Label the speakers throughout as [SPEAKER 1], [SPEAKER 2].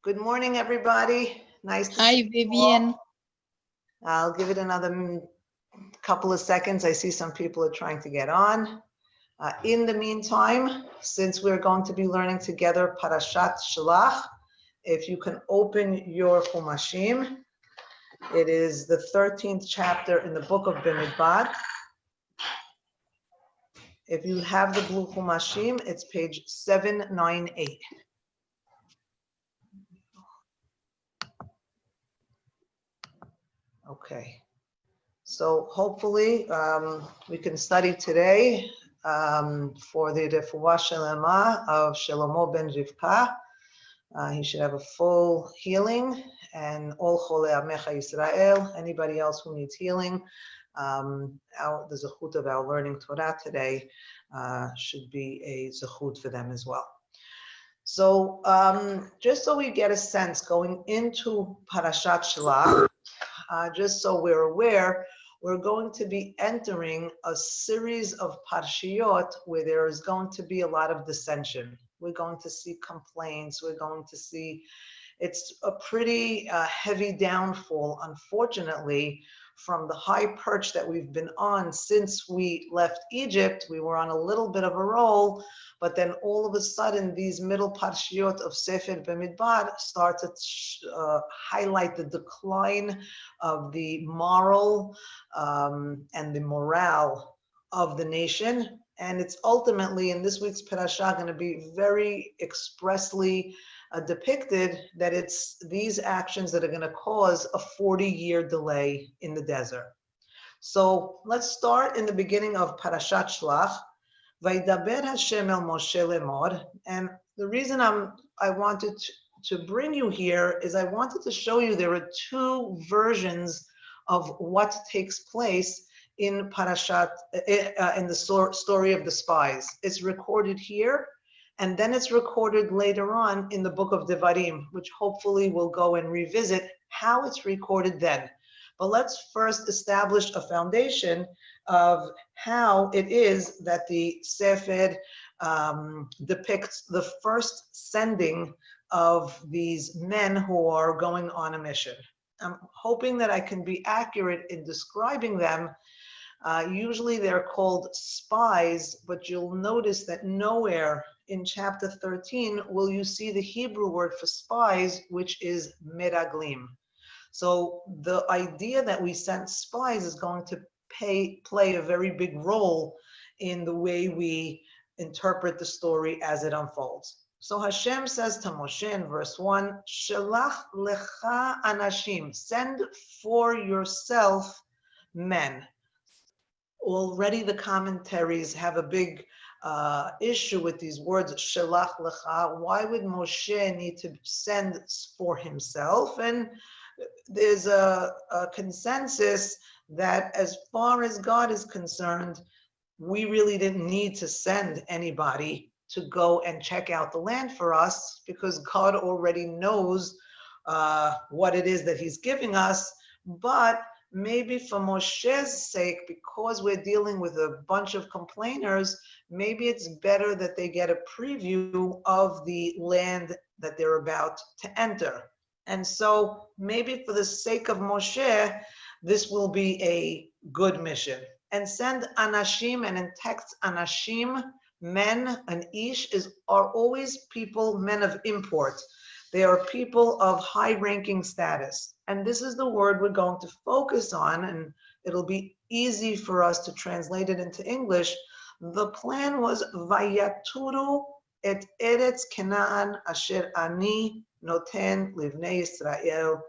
[SPEAKER 1] Good morning, everybody. Nice to see
[SPEAKER 2] Hi,
[SPEAKER 1] you all.
[SPEAKER 2] Vivien.
[SPEAKER 1] I'll give it another couple of seconds. I see some people are trying to get on. In the meantime, since we're going to be learning together Parashat Shelach, if you can open your Chumashim, it is the 13th chapter in the book of Bimidbar. If you have the blue Chumashim, it's page 798. Okay. So hopefully we can study today for the Refuah Shelema of Shlomo ben Rivka. He should have a full healing, and all Chole Amecha Yisrael, anybody else who needs healing, the zechut of our learning Torah today should be a zechut for them as well. So just so we get a sense going into Parashat Shelach, just so we're aware, we're going to be entering a series of parshiyot where there is going to be a lot of dissension. We're going to see complaints. We're going to see, it's a pretty heavy downfall, unfortunately, from the high perch that we've been on since we left Egypt. We were on a little bit of a roll, but then all of a sudden, these middle parshiyot of Sefer Bamidbar start to highlight the decline of the moral and the morale of the nation. And it's ultimately, in this week's parasha, going to be very expressly depicted that it's these actions that are going to cause a 40-year delay in the desert. So let's start in the beginning of Parashat Shelach. Vaydaber Hashem el Moshe lemor. And the reason I wanted to bring you here is I wanted to show you there are two versions of what takes place in Parashat, in the story of the spies. It's recorded here, and then it's recorded later on in the book of Devarim, which hopefully we'll go and revisit how it's recorded then. But let's first establish a foundation of how it is that the Sefer depicts the first sending of these men who are going on a mission. I'm hoping that I can be accurate in describing them. Usually they're called spies, but you'll notice that nowhere in chapter 13 will you see the Hebrew word for spies, which is meraglim. So the idea that we sent spies is going to play a very big role in the way we interpret the story as it unfolds. So Hashem says to Moshe in verse 1, Shelach lecha anashim, send for yourself men. Already the commentaries have a big issue with these words, Shelach lecha. Why would Moshe need to send for himself? And there's a consensus that as far as God is concerned, we really didn't need to send anybody to go and check out the land for us, because God already knows what it is that he's giving us. But maybe for Moshe's sake, because we're dealing with a bunch of complainers, maybe it's better that they get a preview of the land that they're about to enter. And so maybe for the sake of Moshe, this will be a good mission. And send anashim, and in text, anashim, men, an ish, are always people, men of import. They are people of high-ranking status. And this is the word we're going to focus on, and it'll be easy for us to translate it into English. The plan was, Vayaturu et eretz Canaan asher ani noten livnei Yisrael,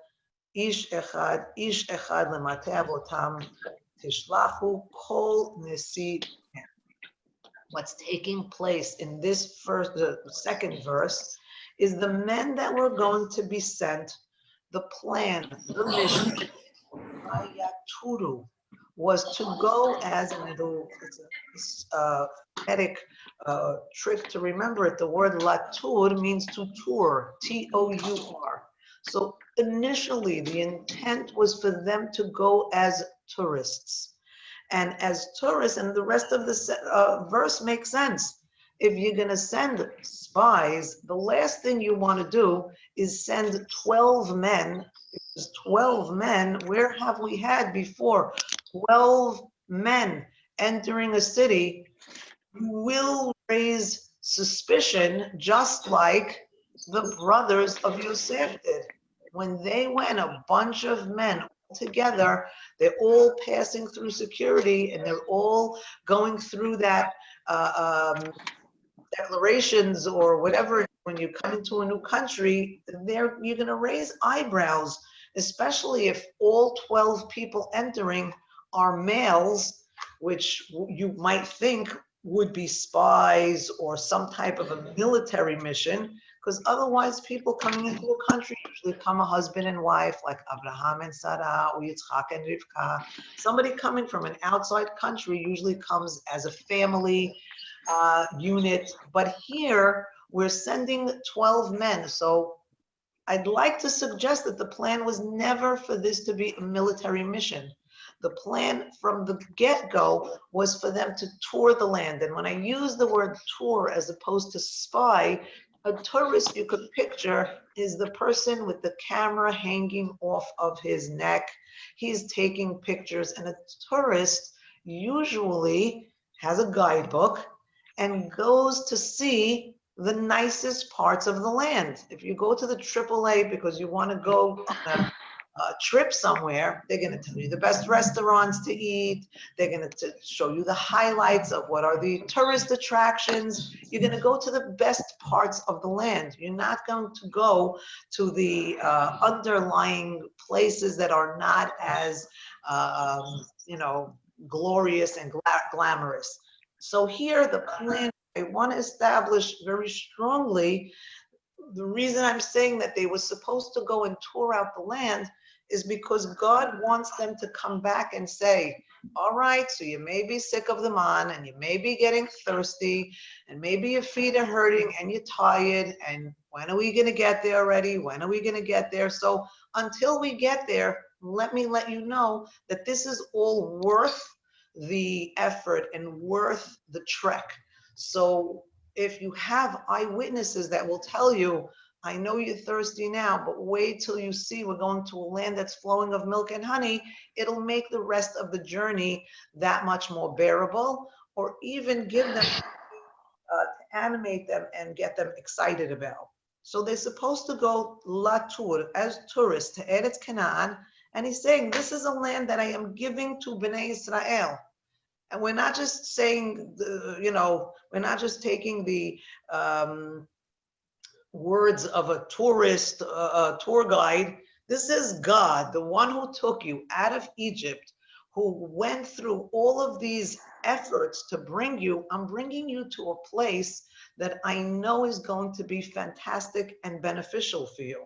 [SPEAKER 1] ish echad lemate avotam, tishlachu kol nesi. What's taking place in this first, the second verse, is the men that were going to be sent, the plan, the mission, Ayaturu, was to go as, and it's a phonetic trick to remember it. The word latur means to tour, T-O-U-R. So initially, the intent was for them to go as tourists. And as tourists, and the rest of the verse makes sense. If you're going to send spies, the last thing you want to do is send 12 men. Because 12 men, where have we had before 12 men entering a city? You will raise suspicion, just like the brothers of Yosef did. When they went, a bunch of men together, they're all passing through security and they're all going through that declarations or whatever. When you come into a new country, you're going to raise eyebrows, especially if all 12 people entering are males, which you might think would be spies or some type of a military mission, because otherwise people coming into a country usually come a husband and wife, like Abraham and Sarah, or Yitzchak and Rivka. Somebody coming from an outside country usually comes as a family unit, but here we're sending 12 men. So I'd like to suggest that the plan was never for this to be a military mission. The plan from the get-go was for them to tour the land. And when I use the word tour as opposed to spy, a tourist you could picture is the person with the camera hanging off of his neck. He's taking pictures, and a tourist usually has a guidebook and goes to see the nicest parts of the land. If you go to the AAA because you want to go on a trip somewhere, they're going to tell you the best restaurants to eat. They're going to show you the highlights of what are the tourist attractions. You're going to go to the best parts of the land. You're not going to go to the underlying places that are not as, glorious and glamorous. So here, the plan I want to establish very strongly, the reason I'm saying that they were supposed to go and tour out the land is because God wants them to come back and say, all right, so you may be sick of the man and you may be getting thirsty and maybe your feet are hurting and you're tired, and when are we going to get there already? When are we going to get there? So until we get there, let me let you know that this is all worth the effort and worth the trek. So if you have eyewitnesses that will tell you, I know you're thirsty now, but wait till you see we're going to a land that's flowing of milk and honey, it'll make the rest of the journey that much more bearable, or even give them to animate them and get them excited about. So they're supposed to go Latour as tourists to Eretz Canaan, and he's saying, this is a land that I am giving to Bnei Israel. And we're not just saying, we're not just taking the words of a tourist, tour guide. This is God, the one who took you out of Egypt, who went through all of these efforts to bring you. I'm bringing you to a place that I know is going to be fantastic and beneficial for you.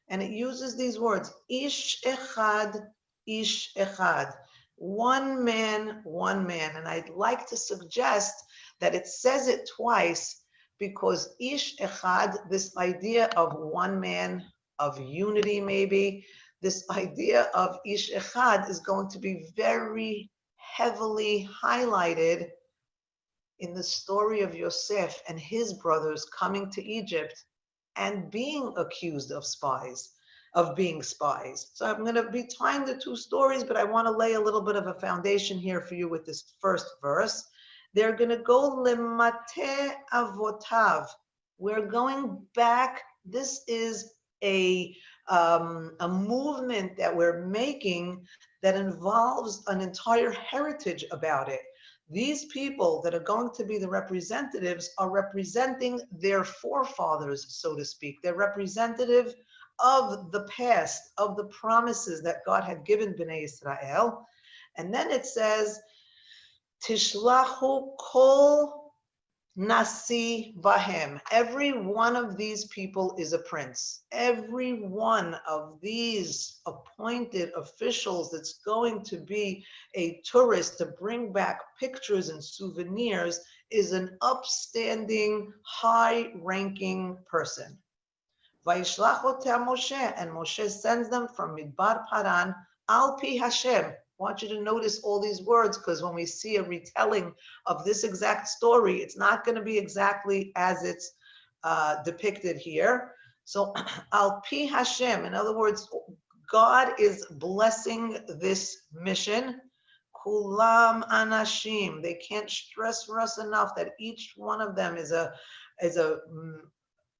[SPEAKER 1] And it uses these words, ish echad, ish echad. One man, one man. And I'd like to suggest that it says it twice because ish echad, this idea of one man, of unity maybe, this idea of ish echad is going to be very heavily highlighted in the story of Yosef and his brothers coming to Egypt and being accused of being spies. So I'm going to be tying the two stories, but I want to lay a little bit of a foundation here for you with this first verse. They're going to go lemate avotav. We're going back. This is a movement that we're making that involves an entire heritage about it. These people that are going to be the representatives are representing their forefathers, so to speak. They're representative of the past, of the promises that God had given Bnei Israel. And then it says, Tishlahu kol Nasi Bahem. Every one of these people is a prince. Every one of these appointed officials that's going to be a tourist to bring back pictures and souvenirs is an upstanding, high-ranking person. Vayishlach otem Moshe, and Moshe sends them from Midbar Paran, al pi Hashem, want you to notice all these words, because when we see a retelling of this exact story, it's not going to be exactly as it's depicted here. So, al pi Hashem, in other words, God is blessing this mission. Kulam anashim. They can't stress for us enough that each one of them is a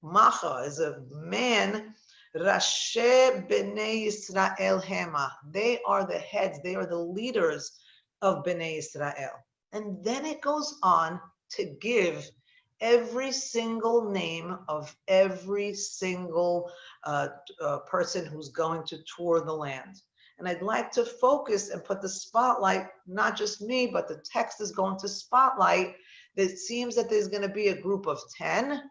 [SPEAKER 1] macha, is a man. Rashe b'nei Yisrael hema. They are the heads. They are the leaders of b'nei Yisrael. And then it goes on to give every single name of every single person who's going to tour the land. And I'd like to focus and put the spotlight, not just me, but the text is going to spotlight that it seems that there's going to be a group of 10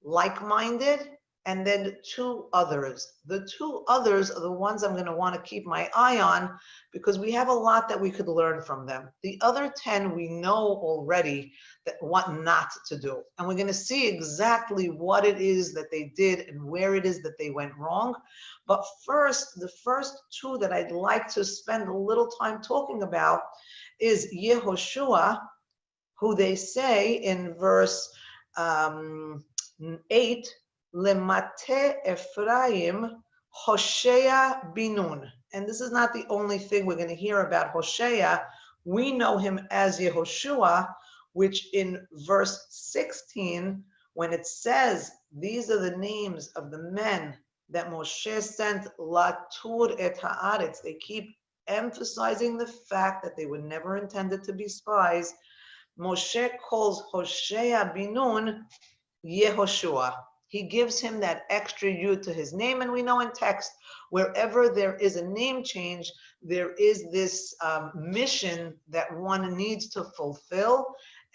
[SPEAKER 1] like-minded, and then 2 others. The 2 others are the ones I'm going to want to keep my eye on, because we have a lot that we could learn from them. The other 10 we know already that what not to do. And we're going to see exactly what it is that they did and where it is that they went wrong. But first, the first 2 that I'd like to spend a little time talking about is Yehoshua, who they say in verse 8, Lemate Ephraim Hoshea Binun. And this is not the only thing we're going to hear about Hoshea. We know him as Yehoshua, which in verse 16, when it says, these are the names of the men that Moshe sent Latur et Haaretz, they keep emphasizing the fact that they were never intended to be spies. Moshe calls Hoshea Binun Yehoshua. He gives him that extra yud to his name, and we know in text, wherever there is a name change, there is this mission that one needs to fulfill,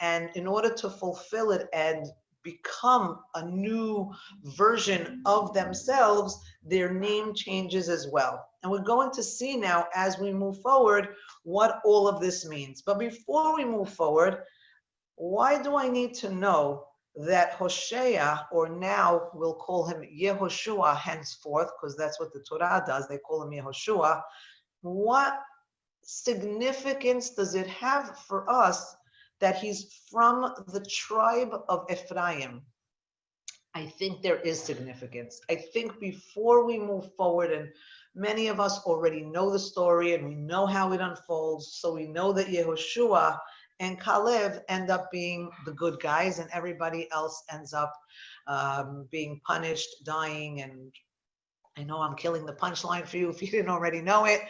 [SPEAKER 1] and in order to fulfill it and become a new version of themselves, their name changes as well. And we're going to see now as we move forward what all of this means. But before we move forward, why do I need to know that Hoshea, or now we'll call him Yehoshua henceforth, because that's what the Torah does, they call him Yehoshua. What significance does it have for us that he's from the tribe of Ephraim? I think there is significance. I think before we move forward, and many of us already know the story and we know how it unfolds, so we know that Yehoshua and Caleb end up being the good guys, and everybody else ends up being punished, dying. And I know I'm killing the punchline for you if you didn't already know it,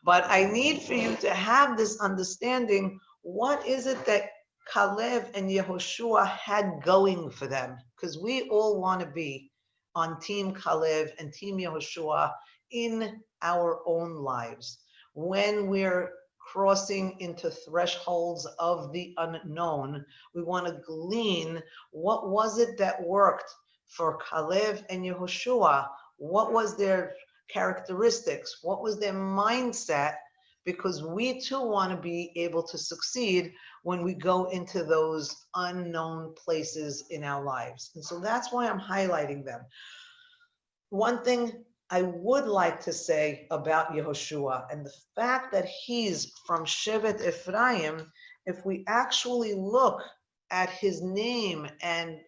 [SPEAKER 1] but I need for you to have this understanding. What is it that Caleb and Yehoshua had going for them? Because we all want to be on Team Caleb and Team Yehoshua in our own lives. When we're crossing into thresholds of the unknown, we want to glean what was it that worked for Caleb and Yehoshua. What was their characteristics? What was their mindset? Because we too want to be able to succeed when we go into those unknown places in our lives. And so that's why I'm highlighting them. One thing I would like to say about Yehoshua and the fact that he's from Shevet Ephraim, if we actually look at his name and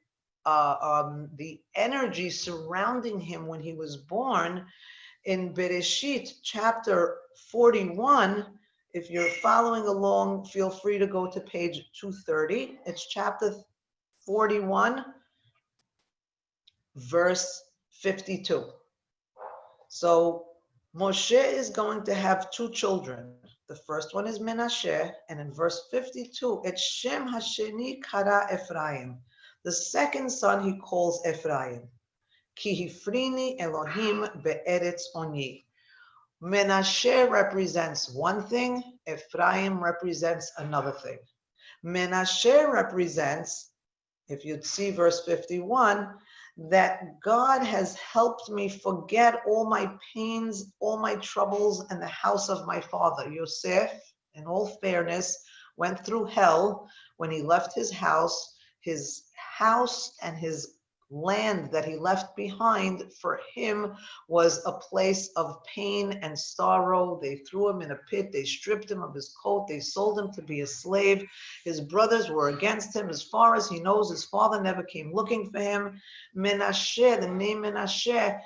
[SPEAKER 1] the energy surrounding him when he was born, in Bereshit chapter 41, if you're following along, feel free to go to page 230. It's chapter 41, verse 52. So Moshe is going to have 2 children. The first one is Menashe, and in verse 52, it's Shem Hasheni Kara Ephraim. The second son he calls Ephraim. Ki hifrini Elohim be'eretz oni. Menashe represents one thing, Ephraim represents another thing. Menashe represents, if you'd see verse 51, that God has helped me forget all my pains, all my troubles, and the house of my father. Yosef, in all fairness, went through hell when he left his house and his land that he left behind for him was a place of pain and sorrow. They threw him in a pit. They stripped him of his coat. They sold him to be a slave. His brothers were against him. As far as he knows, his father never came looking for him. Menashe, the name Menashe,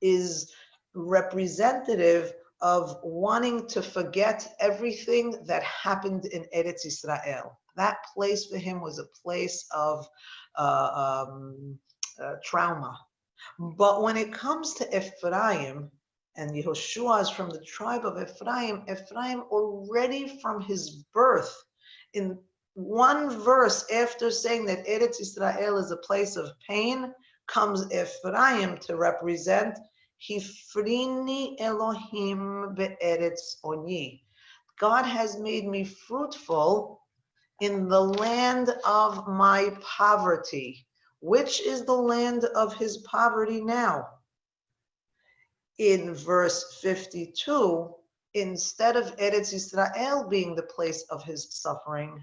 [SPEAKER 1] is representative of wanting to forget everything that happened in Eretz Israel. That place for him was a place of trauma. But when it comes to Ephraim, and Yehoshua is from the tribe of Ephraim, Ephraim already from his birth, in one verse after saying that Eretz Israel is a place of pain, comes Ephraim to represent Hifrini Elohim be'eretz oni. God has made me fruitful in the land of my poverty. Which is the land of his poverty now? In verse 52, instead of Eretz Israel being the place of his suffering,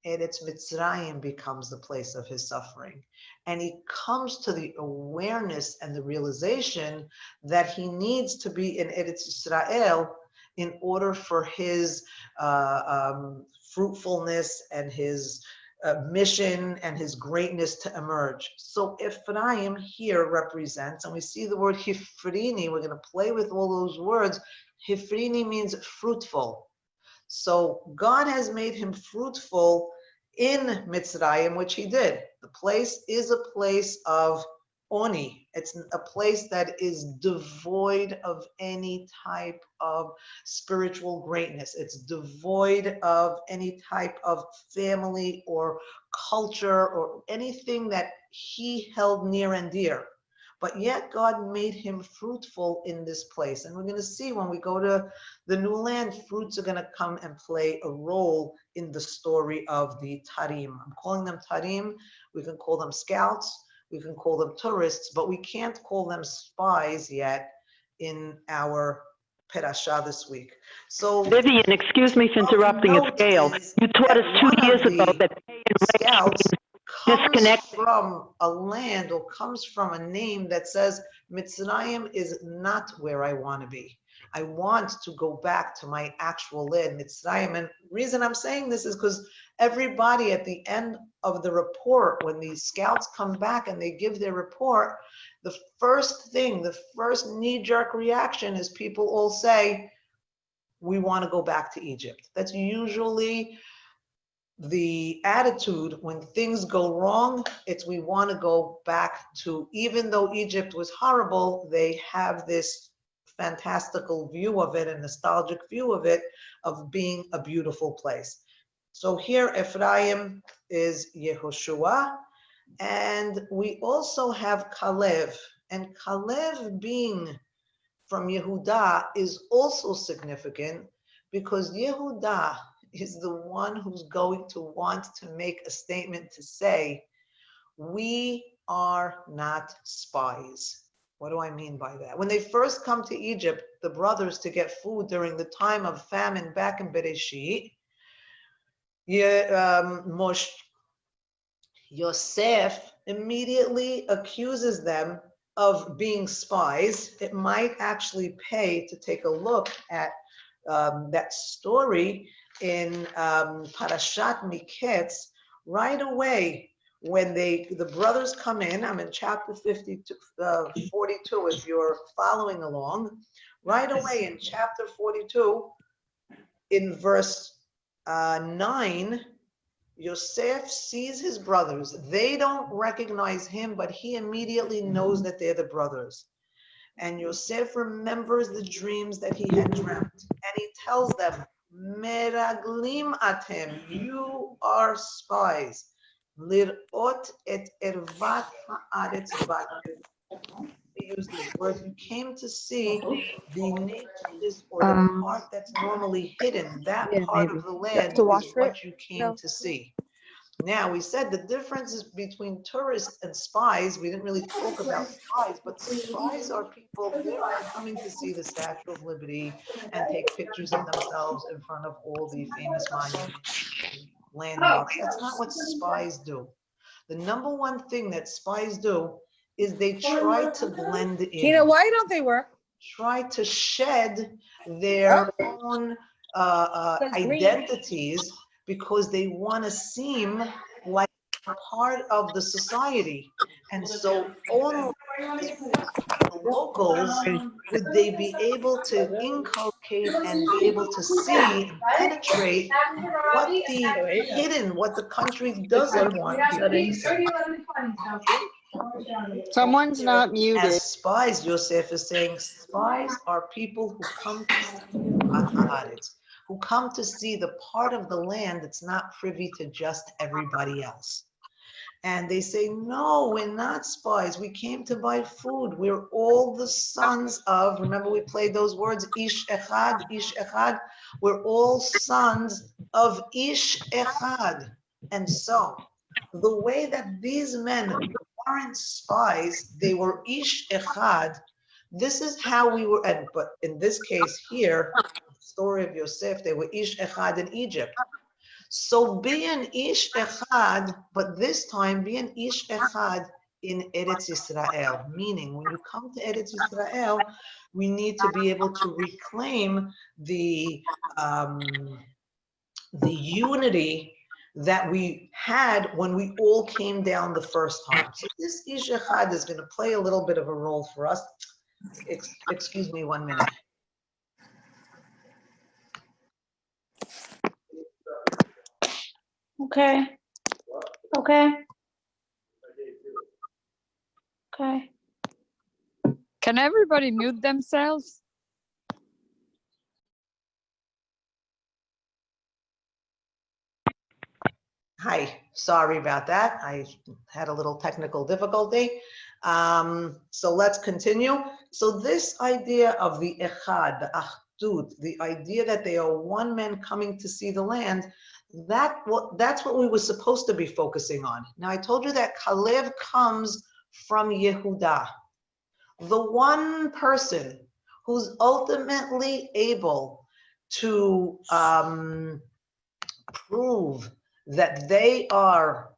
[SPEAKER 1] Eretz Mitzrayim becomes the place of his suffering. And he comes to the awareness and the realization that he needs to be in Eretz Israel in order for his fruitfulness and his mission and his greatness to emerge. So Ephraim here represents, and we see the word Hifrini, we're going to play with all those words. Hifrini means fruitful. So God has made him fruitful in Mitzrayim, which he did. The place is a place of Oni. It's a place that is devoid of any type of spiritual greatness. It's devoid of any type of family or culture or anything that he held near and dear. But yet God made him fruitful in this place. And we're going to see when we go to the new land, fruits are going to come and play a role in the story of the Tarim. I'm calling them Tarim. We can call them scouts. We can call them tourists, but we can't call them spies yet in our Parashat this week. So,
[SPEAKER 2] Vivien, excuse me for interrupting. It's Gail. You taught us 2 years ago that pay and
[SPEAKER 1] scouts comes
[SPEAKER 2] disconnecting
[SPEAKER 1] from a land or comes from a name that says Mitzrayim is not where I want to be. I want to go back to my actual land, Mitzrayim. And the reason I'm saying this is because everybody at the end of the report, when these scouts come back and they give their report, the first thing, the first knee-jerk reaction is people all say, we want to go back to Egypt. That's usually the attitude when things go wrong. It's we want to go back to, even though Egypt was horrible, they have this fantastical view of it, a nostalgic view of it, of being a beautiful place. So here Ephraim is Yehoshua, and we also have Kalev, and Kalev being from Yehuda is also significant because Yehuda is the one who's going to want to make a statement to say, we are not spies. What do I mean by that? When they first come to Egypt, the brothers, to get food during the time of famine back in Bereshit, Yosef immediately accuses them of being spies. It might actually pay to take a look at that story in Parashat Miketz right away. When the brothers come in, I'm in chapter 42, if you're following along. Right away in chapter 42, in verse 9, Yosef sees his brothers. They don't recognize him, but he immediately knows that they're the brothers. And Yosef remembers the dreams that he had dreamt. And he tells them, Meraglim atem, you are spies. Lirot et ervat haaretz batem. He used these words. You came to see the nakedness or the part that's normally hidden. That part of the land is what you came to see. Now, we said the differences between tourists and spies, we didn't really talk about spies, but spies are people, they're coming to see the Statue of Liberty and take pictures of themselves in front of all the famous monuments, landmarks. That's not what spies do. The number one thing that spies do is they try to blend in.
[SPEAKER 3] Tina, why don't they work?
[SPEAKER 1] Try to shed their own identities because they want to seem like part of the society. And so only the locals would they be able to inculcate and be able to see and penetrate what the hidden, what the country doesn't want people to see.
[SPEAKER 4] Someone's not muted.
[SPEAKER 1] As spies, Yosef is saying, spies are people who come to see who come to see the part of the land that's not privy to just everybody else. And they say, no, we're not spies. We came to buy food. We're all the sons of, remember we played those words, Ish Echad, Ish Echad. We're all sons of Ish Echad. And so the way that these men weren't spies, they were Ish Echad. This is how we were, but in this case here, the story of Yosef, they were Ish Echad in Egypt. So be an Ish Echad, but this time be an Ish Echad in Eretz Yisrael. Meaning, when you come to Eretz Yisrael, we need to be able to reclaim the unity that we had when we all came down the first time. So this Ish Echad is going to play a little bit of a role for us. Excuse me 1 minute.
[SPEAKER 5] Okay. Okay. Okay.
[SPEAKER 6] Can everybody mute themselves?
[SPEAKER 1] Hi, sorry about that. I had a little technical difficulty. So let's continue. So this idea of the echad, the achdut, the idea that they are one man coming to see the land, that's what we were supposed to be focusing on. Now I told you that Kalev comes from Yehuda, the one person who's ultimately able to prove that they are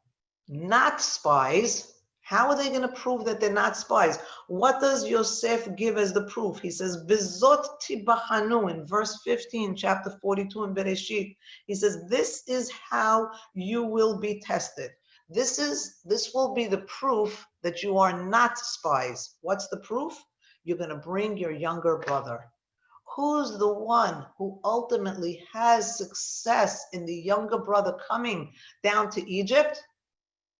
[SPEAKER 1] not spies. How are they going to prove that they're not spies? What does Yosef give as the proof? He says, Bizot tibachanu, in verse 15, chapter 42 in Bereshit. He says, this is how you will be tested. This will be the proof that you are not spies. What's the proof? You're going to bring your younger brother. Who's the one who ultimately has success in the younger brother coming down to Egypt?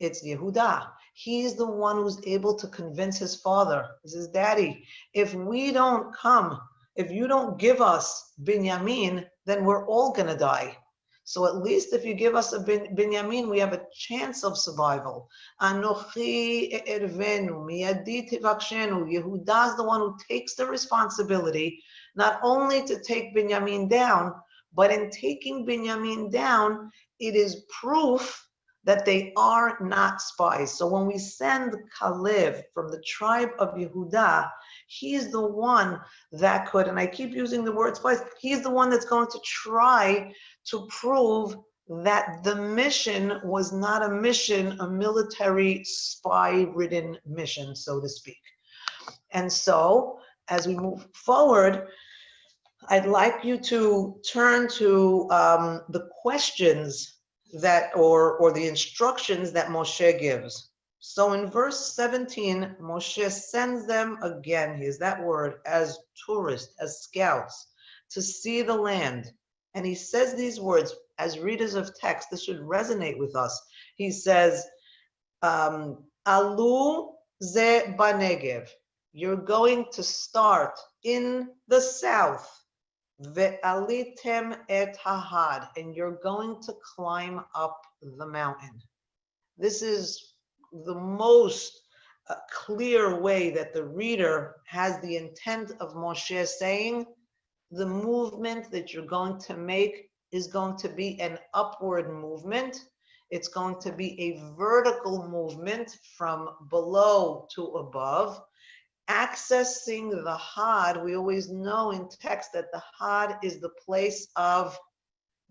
[SPEAKER 1] It's Yehuda. He's the one who's able to convince his father. He says, Daddy, if we don't come, if you don't give us Binyamin, then we're all going to die. So at least if you give us a Binyamin, we have a chance of survival. Anochi ervenu, miyadi tivakshenu. Yehuda is the one who takes the responsibility not only to take Binyamin down, but in taking Binyamin down, it is proof that they are not spies. So when we send Kalev from the tribe of Yehuda, he's the one that could, and I keep using the word spies, he's the one that's going to try to prove that the mission was not a mission, a military spy-ridden mission, so to speak. And so, as we move forward, I'd like you to turn to the questions that, or the instructions that Moshe gives. So in verse 17, Moshe sends them again, here's that word, as tourists, as scouts, to see the land. And he says these words, as readers of text, this should resonate with us. He says, Alu ze banegev, you're going to start in the south. Ve'alitem et hahad, and you're going to climb up the mountain. This is the most clear way that the reader has the intent of Moshe saying, the movement that you're going to make is going to be an upward movement. It's going to be a vertical movement from below to above. Accessing the had, we always know in text that the had is the place of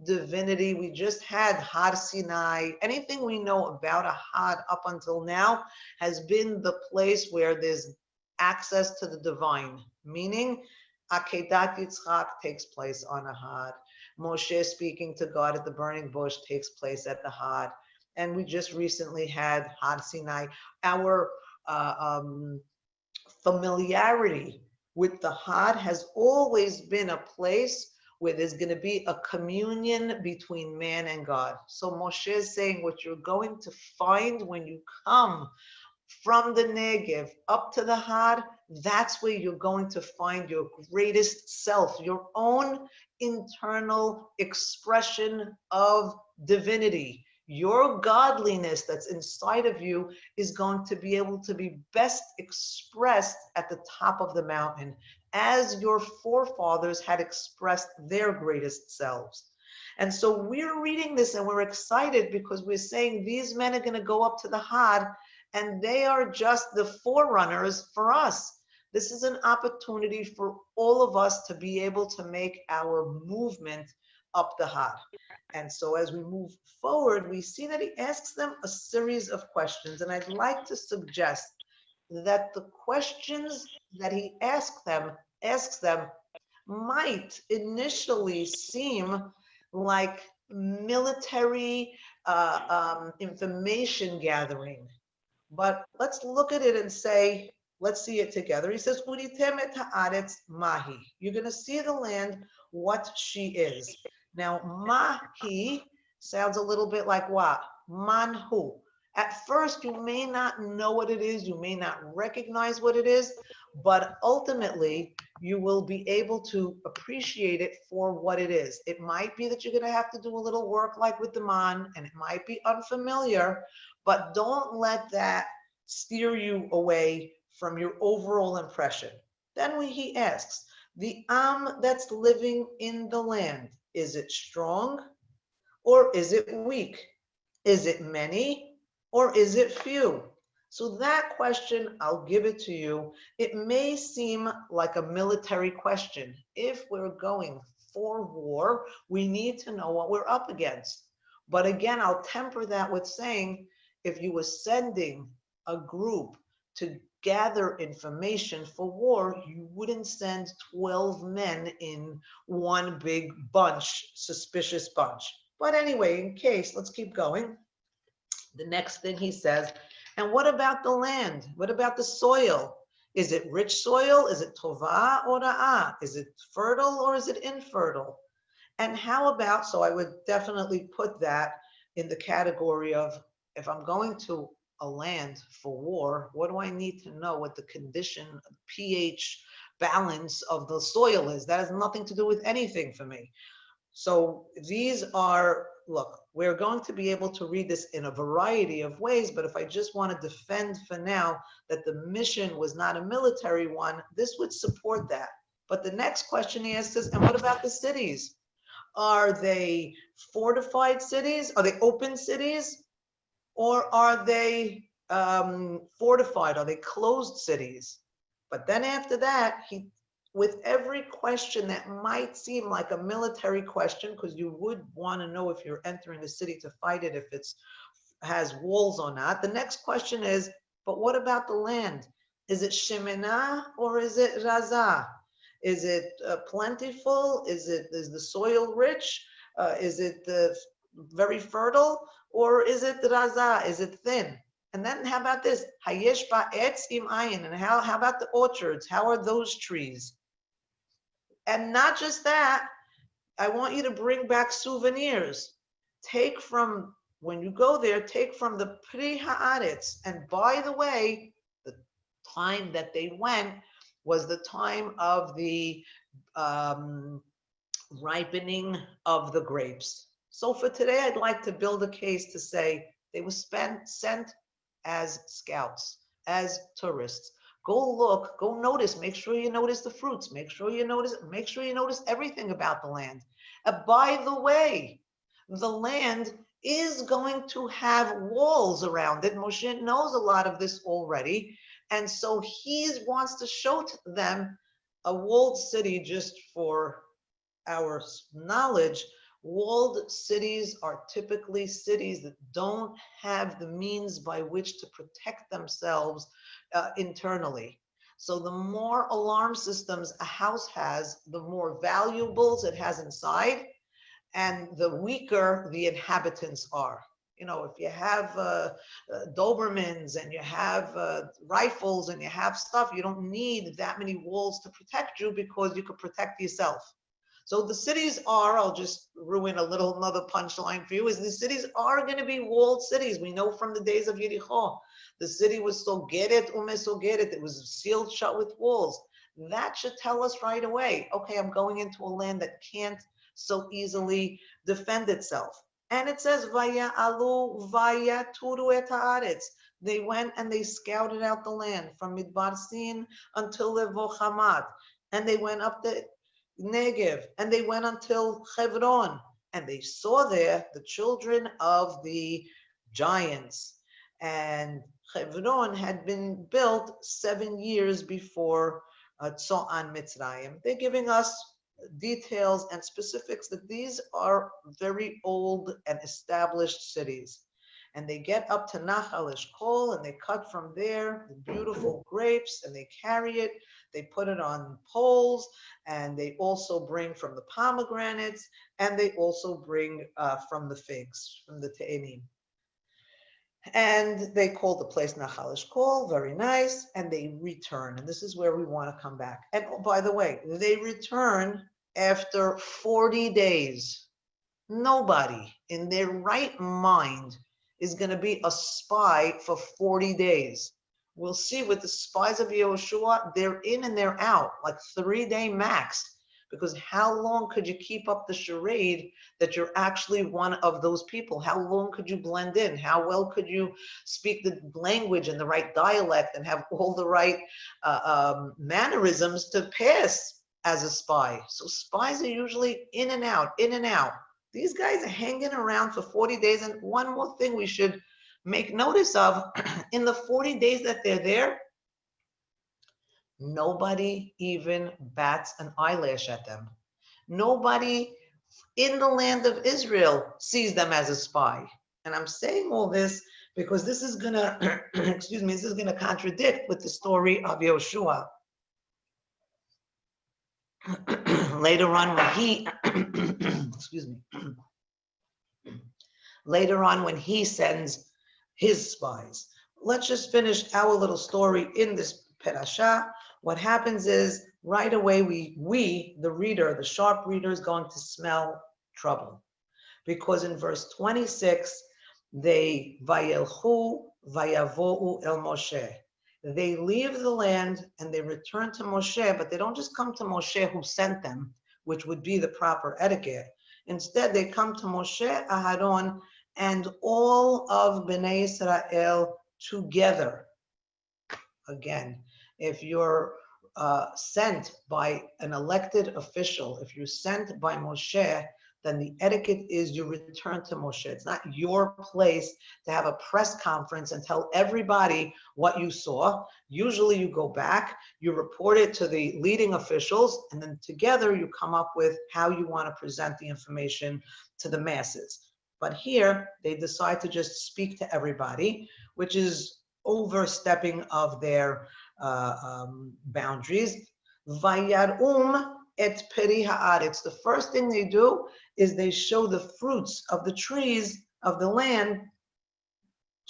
[SPEAKER 1] divinity. We just had Har Sinai. Anything we know about a Had up until now has been the place where there's access to the divine, meaning Akedat Yitzchak takes place on a Had. Moshe speaking to God at the burning bush takes place at the Had. And we just recently had Har Sinai. Our familiarity with the Had has always been a place where there's going to be a communion between man and God. So Moshe is saying what you're going to find when you come from the Negev up to the Had, that's where you're going to find your greatest self, your own internal expression of divinity. Your godliness that's inside of you is going to be able to be best expressed at the top of the mountain, as your forefathers had expressed their greatest selves. And so we're reading this and we're excited because we're saying these men are going to go up to the Had, and they are just the forerunners for us. This is an opportunity for all of us to be able to make our movement up the Had. And so as we move forward, we see that he asks them a series of questions. And I'd like to suggest that the questions that he asks them might initially seem like military information gathering. But let's look at it and say, let's see it together. He says, Uritem et haaretz mahi. You're going to see the land, what she is. Now, mahi sounds a little bit like what? Manhu. At first, you may not know what it is. You may not recognize what it is, but ultimately, you will be able to appreciate it for what it is. It might be that you're going to have to do a little work like with the man, and it might be unfamiliar, but don't let that steer you away from your overall impression. Then he asks, the that's living in the land, is it strong or is it weak? Is it many or is it few? So that question, I'll give it to you. It may seem like a military question. If we're going for war, we need to know what we're up against. But again, I'll temper that with saying, if you were sending a group to gather information for war, you wouldn't send 12 men in one big bunch, suspicious bunch. But anyway, in case, let's keep going. The next thing he says, and what about the land? What about the soil? Is it rich soil? Is it tova or ra'ah? Is it fertile or is it infertile? And how about, so I would definitely put that in the category of, if I'm going to a land for war, what do I need to know what the condition, pH balance of the soil is? That has nothing to do with anything for me. So these are, look, we're going to be able to read this in a variety of ways, but if I just want to defend for now that the mission was not a military one, this would support that. But the next question he asks is, and what about the cities? Are they fortified cities? Are they open cities? Or are they fortified? Are they closed cities? But then after that, with every question that might seem like a military question, because you would want to know if you're entering a city to fight it, if it has walls or not. The next question is, but what about the land? Is it shemina or is it raza? Is it plentiful? Is the soil rich? Is it very fertile? Or is it raza? Is it thin? And then how about this? Hayesh ba'etz im ayin. And how about the orchards? How are those trees? And not just that, I want you to bring back souvenirs. Take from, when you go there, take from the Pri Haaretz. And by the way, the time that they went was the time of the ripening of the grapes. So for today, I'd like to build a case to say they were sent as scouts, as tourists. Go look, go notice, make sure you notice the fruits, make sure you notice everything about the land. By the way, the land is going to have walls around it. Moshe knows a lot of this already. And so he wants to show to them a walled city, just for our knowledge, Walled cities are typically cities that don't have the means by which to protect themselves internally. So the more alarm systems a house has, the more valuables it has inside, and the weaker the inhabitants are. You know, if you have Dobermans and you have rifles and you have stuff, you don't need that many walls to protect you because you could protect yourself. So the cities are, I'll just ruin a little another punchline for you, is the cities are going to be walled cities. We know from the days of Yericho, the city was sogeret umesogeret, it was sealed shut with walls. That should tell us right away, okay, I'm going into a land that can't so easily defend itself. And it says, Vaya alu, vaya turu et haaretz. They went and they scouted out the land from Midbar Sin until Levo Hamad. And they went up the Negev, and they went until Hebron, and they saw there the children of the giants. And Hebron had been built 7 years before Tzoan Mitzrayim. They're giving us details and specifics that these are very old and established cities. And they get up to Nachal Eshkol and they cut from there the beautiful grapes and they carry it. They put it on poles and they also bring from the pomegranates and they also bring from the figs, from the te'enim. And they call the place Nachal Eshkol, very nice, and they return. And this is where we want to come back. And oh, by the way, they return after 40 days. Nobody in their right mind is going to be a spy for 40 days. We'll see with the spies of Yehoshua, they're in and they're out, like 3-day max. Because how long could you keep up the charade that you're actually one of those people? How long could you blend in? How well could you speak the language and the right dialect and have all the right mannerisms to pass as a spy? So spies are usually in and out, in and out. These guys are hanging around for 40 days. And one more thing we should make notice of, in the 40 days that they're there, nobody even bats an eyelash at them. Nobody in the land of Israel sees them as a spy. And I'm saying all this because this is gonna, excuse me, this is gonna contradict with the story of Yehoshua. Later on when he, excuse me, later on when he sends his spies. Let's just finish our little story in this Parashat. What happens is right away we, the reader, the sharp reader, is going to smell trouble. Because in verse 26, they vayelchu vayavo'u el Moshe. They leave the land and they return to Moshe, but they don't just come to Moshe who sent them, which would be the proper etiquette. Instead, they come to Moshe, Aharon, and all of Bnei Israel together. Again, if you're sent by an elected official, if you're sent by Moshe, then the etiquette is you return to Moshe. It's not your place to have a press conference and tell everybody what you saw. Usually you go back, you report it to the leading officials, and then together you come up with how you want to present the information to the masses. But here they decide to just speak to everybody, which is overstepping of their boundaries. Vayar'um et peri haaretz. The first thing they do is they show the fruits of the trees of the land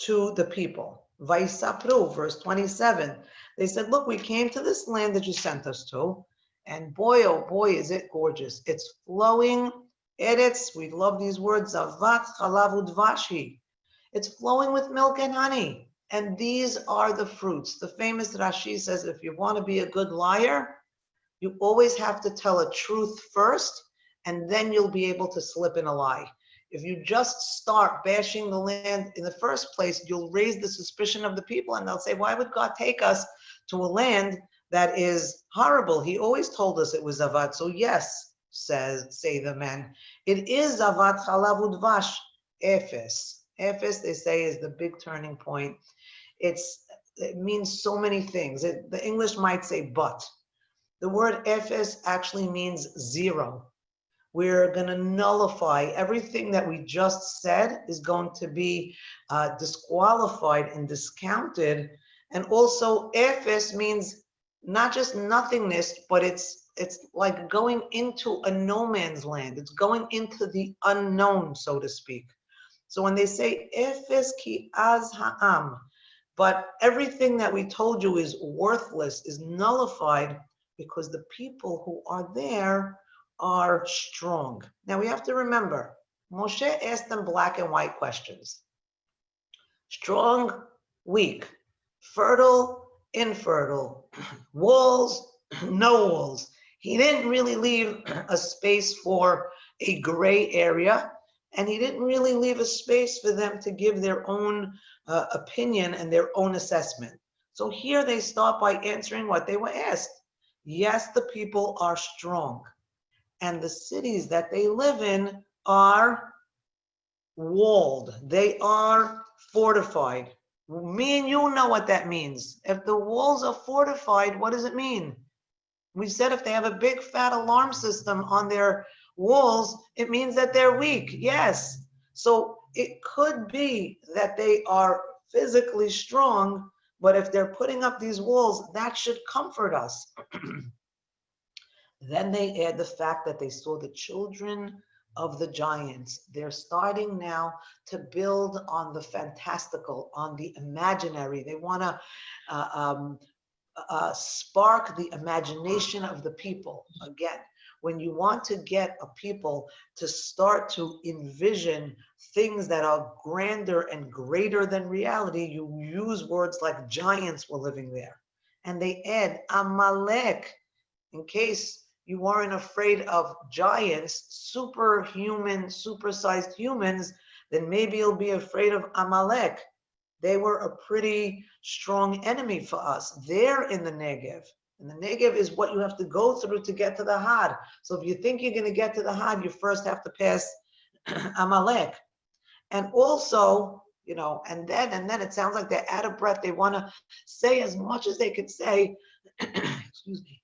[SPEAKER 1] to the people. Vaisapru, verse 27. They said, look, we came to this land that you sent us to, and boy, oh boy, is it gorgeous. It's flowing. Eretz, we love these words, zavat chalav udvashi. It's flowing with milk and honey. And these are the fruits. The famous Rashi says, if you want to be a good liar, you always have to tell a truth first, and then you'll be able to slip in a lie. If you just start bashing the land in the first place, you'll raise the suspicion of the people, and they'll say, why would God take us to a land that is horrible? He always told us it was Zavat. So yes, say the men, it is Zavat Chalav Udvash, Ephes. Ephes, they say, is the big turning point. It means so many things. The English might say but. The word Ephes actually means zero. We're going to nullify everything that we just said is going to be disqualified and discounted. And also, efes means not just nothingness, but it's like going into a no man's land. It's going into the unknown, so to speak. So when they say efes ki az ha'am, but everything that we told you is worthless, is nullified, because the people who are there are strong. Now we have to remember, Moshe asked them black and white questions. Strong, weak, fertile, infertile, walls, no walls. He didn't really leave a space for a gray area, and he didn't really leave a space for them to give their own opinion and their own assessment. So here they start by answering what they were asked. Yes, the people are strong, and the cities that they live in are walled. They are fortified. Me and you know what that means. If the walls are fortified, what does it mean? We said if they have a big fat alarm system on their walls, it means that they're weak. Yes. So it could be that they are physically strong, but if they're putting up these walls, that should comfort us. Then they add the fact that they saw the children of the giants. They're starting now to build on the fantastical, on the imaginary. They want to spark the imagination of the people. Again, when you want to get a people to start to envision things that are grander and greater than reality, you use words like giants were living there. And they add Amalek, in case you weren't afraid of giants, superhuman, supersized humans, then maybe you'll be afraid of Amalek. They were a pretty strong enemy for us. They're in the Negev. And the Negev is what you have to go through to get to the Had. So if you think you're going to get to the Had, you first have to pass Amalek. And also, you know, and then it sounds like they're out of breath. They want to say as much as they could say. Excuse me.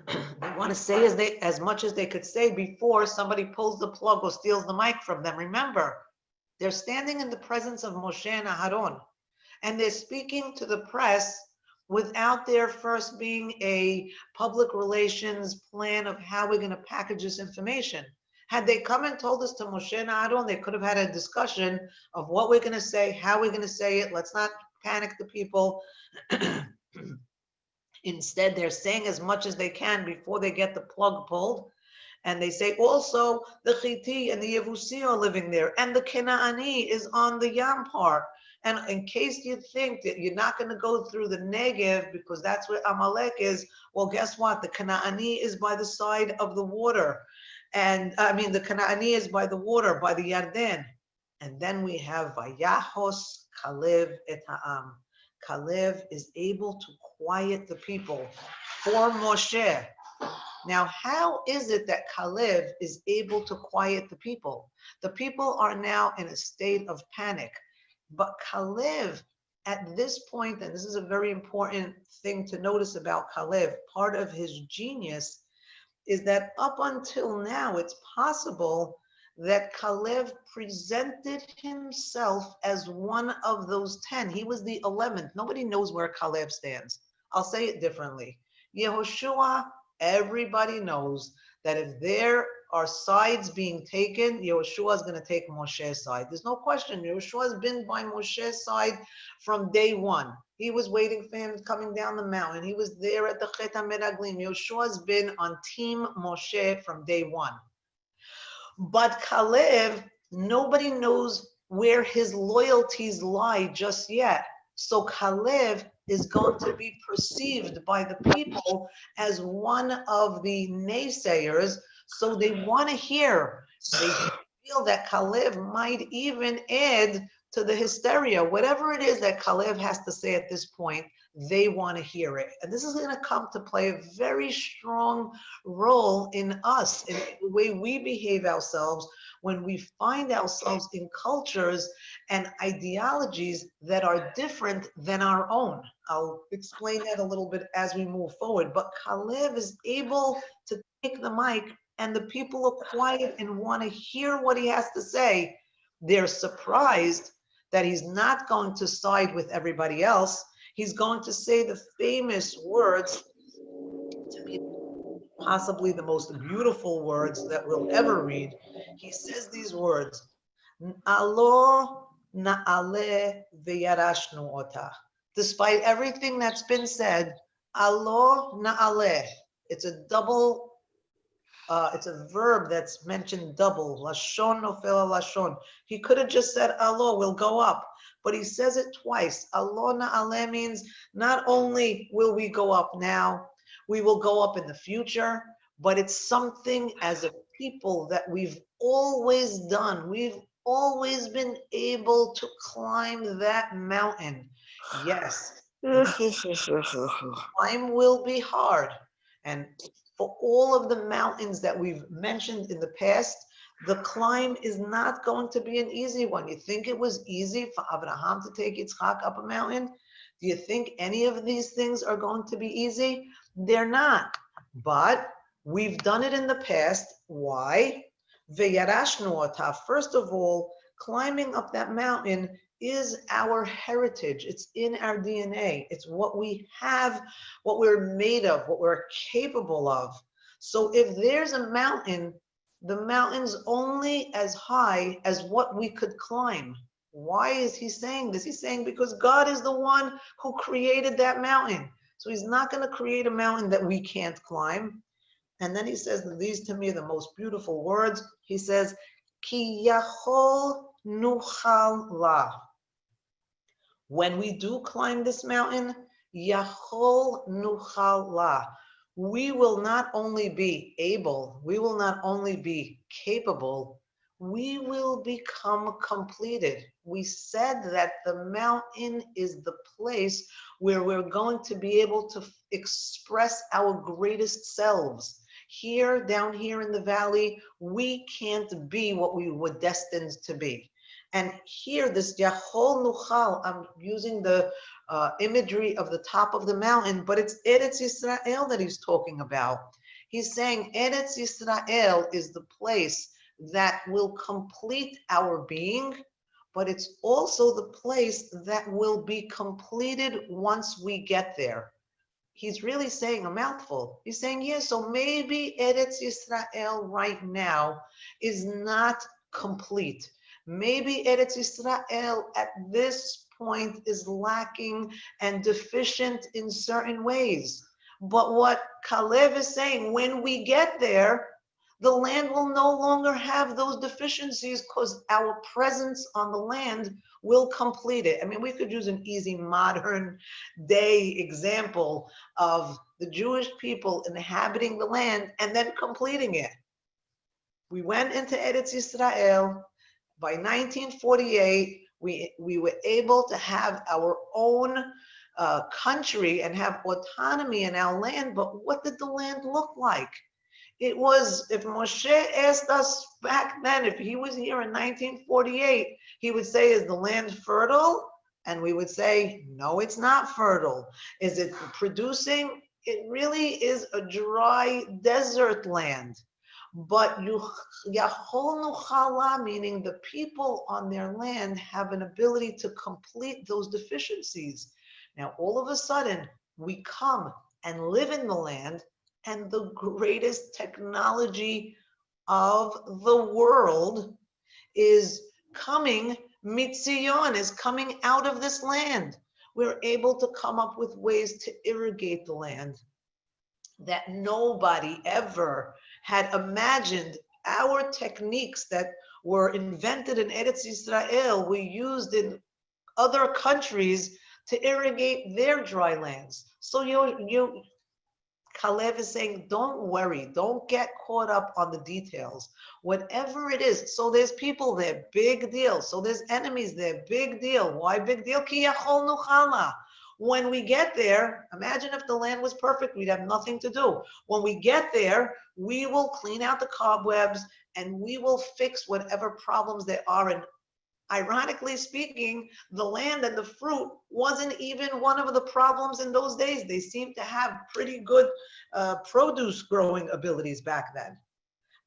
[SPEAKER 1] They want to say as much as they could say before somebody pulls the plug or steals the mic from them. Remember, they're standing in the presence of Moshe and Aharon, and they're speaking to the press without there first being a public relations plan of how we're going to package this information. Had they come and told us to Moshe and Aharon, they could have had a discussion of what we're going to say, how we're going to say it. Let's not panic the people. Instead, they're saying as much as they can before they get the plug pulled. And they say also the Chiti and the Yevusi are living there, and the Kenaani is on the Yam part. And in case you think that you're not going to go through the Negev because that's where Amalek is, well, guess what? The Kenaani is by the side of the water. And I mean, the Kenaani is by the water, by the Yarden. And then we have Vayahos Kalev et Ha'am. Kalev is able to quiet the people for Moshe. Now, how is it that Kalev is able to quiet the people? The people are now in a state of panic. But Kalev, at this point, and this is a very important thing to notice about Kalev, part of his genius is that up until now, it's possible that Kalev presented himself as one of those 10. He was the 11th. Nobody knows where Kalev stands. I'll say it differently. Yehoshua, everybody knows that if there are sides being taken, Yehoshua is going to take Moshe's side. There's no question. Yehoshua has been by Moshe's side from day one. He was waiting for him coming down the mountain. He was there at the Chet HaMeraglim. Yehoshua has been on Team Moshe from day one. But Kalev, nobody knows where his loyalties lie just yet. So Kalev is going to be perceived by the people as one of the naysayers. So they want to hear. They feel that Kalev might even add to the hysteria. Whatever it is that Kalev has to say at this point, they want to hear it. And this is going to come to play a very strong role in us, in the way we behave ourselves when we find ourselves in cultures and ideologies that are different than our own. I'll explain that a little bit as we move forward. But Caleb is able to take the mic, and the people are quiet and want to hear what he has to say. They're surprised that he's not going to side with everybody else. He's going to say the famous words, to me, possibly the most beautiful words that we'll ever read. He says these words, Alo na'ale v'yarashnu ota. Despite everything that's been said, alo na'ale. It's a double, it's a verb that's mentioned double. Lashon nofel lashon. He could have just said alo, we'll go up. But he says it twice. Alo na'ale means not only will we go up now, we will go up in the future, but it's something as a people that we've always done. We've always been able to climb that mountain. Yes, climb will be hard. And for all of the mountains that we've mentioned in the past, the climb is not going to be an easy one. You think it was easy for Abraham to take Yitzchak up a mountain? Do you think any of these things are going to be easy? They're not. But we've done it in the past. Why? V'yarashnu ota. First of all, climbing up that mountain is our heritage. It's in our DNA. It's what we have, what we're made of, what we're capable of. So if there's a mountain, the mountain's only as high as what we could climb. Why is he saying this? He's saying because God is the one who created that mountain. So he's not going to create a mountain that we can't climb. And then he says, these to me are the most beautiful words. He says, Ki yachol nuchal la. When we do climb this mountain, yachol nuchal la. We will not only be able, we will not only be capable, we will become completed. We said that the mountain is the place where we're going to be able to express our greatest selves. Here, down here in the valley, we can't be what we were destined to be. And here, this Yachol Nuchal, I'm using the imagery of the top of the mountain, but it's Eretz Yisrael that he's talking about. He's saying Eretz Yisrael is the place that will complete our being, but it's also the place that will be completed once we get there. He's really saying a mouthful. He's saying, yeah, so maybe Eretz Yisrael right now is not complete. Maybe Eretz Yisrael at this point is lacking and deficient in certain ways. But what Caleb is saying, when we get there, the land will no longer have those deficiencies because our presence on the land will complete it. I mean, we could use an easy modern day example of the Jewish people inhabiting the land and then completing it. We went into Eretz Yisrael. By 1948, we were able to have our own country and have autonomy in our land. But what did the land look like? It was, if Moshe asked us back then, if he was here in 1948, he would say, is the land fertile? And we would say, no, it's not fertile. Is it producing? It really is a dry desert land. But Yachol Nuchala, meaning the people on their land have an ability to complete those deficiencies. Now, all of a sudden, we come and live in the land, and the greatest technology of the world is coming, Mitzion is coming out of this land. We're able to come up with ways to irrigate the land that nobody ever had imagined. Our techniques that were invented in Eretz Yisrael were used in other countries to irrigate their dry lands. So Caleb is saying, don't worry, don't get caught up on the details. Whatever it is, so there's people there, big deal. So there's enemies there, big deal. Why big deal? Ki yachol nuchala. When we get there, imagine if the land was perfect, we'd have nothing to do. When we get there, we will clean out the cobwebs and we will fix whatever problems there are in Ironically speaking, the land and the fruit wasn't even one of the problems in those days. They seemed to have pretty good produce growing abilities back then.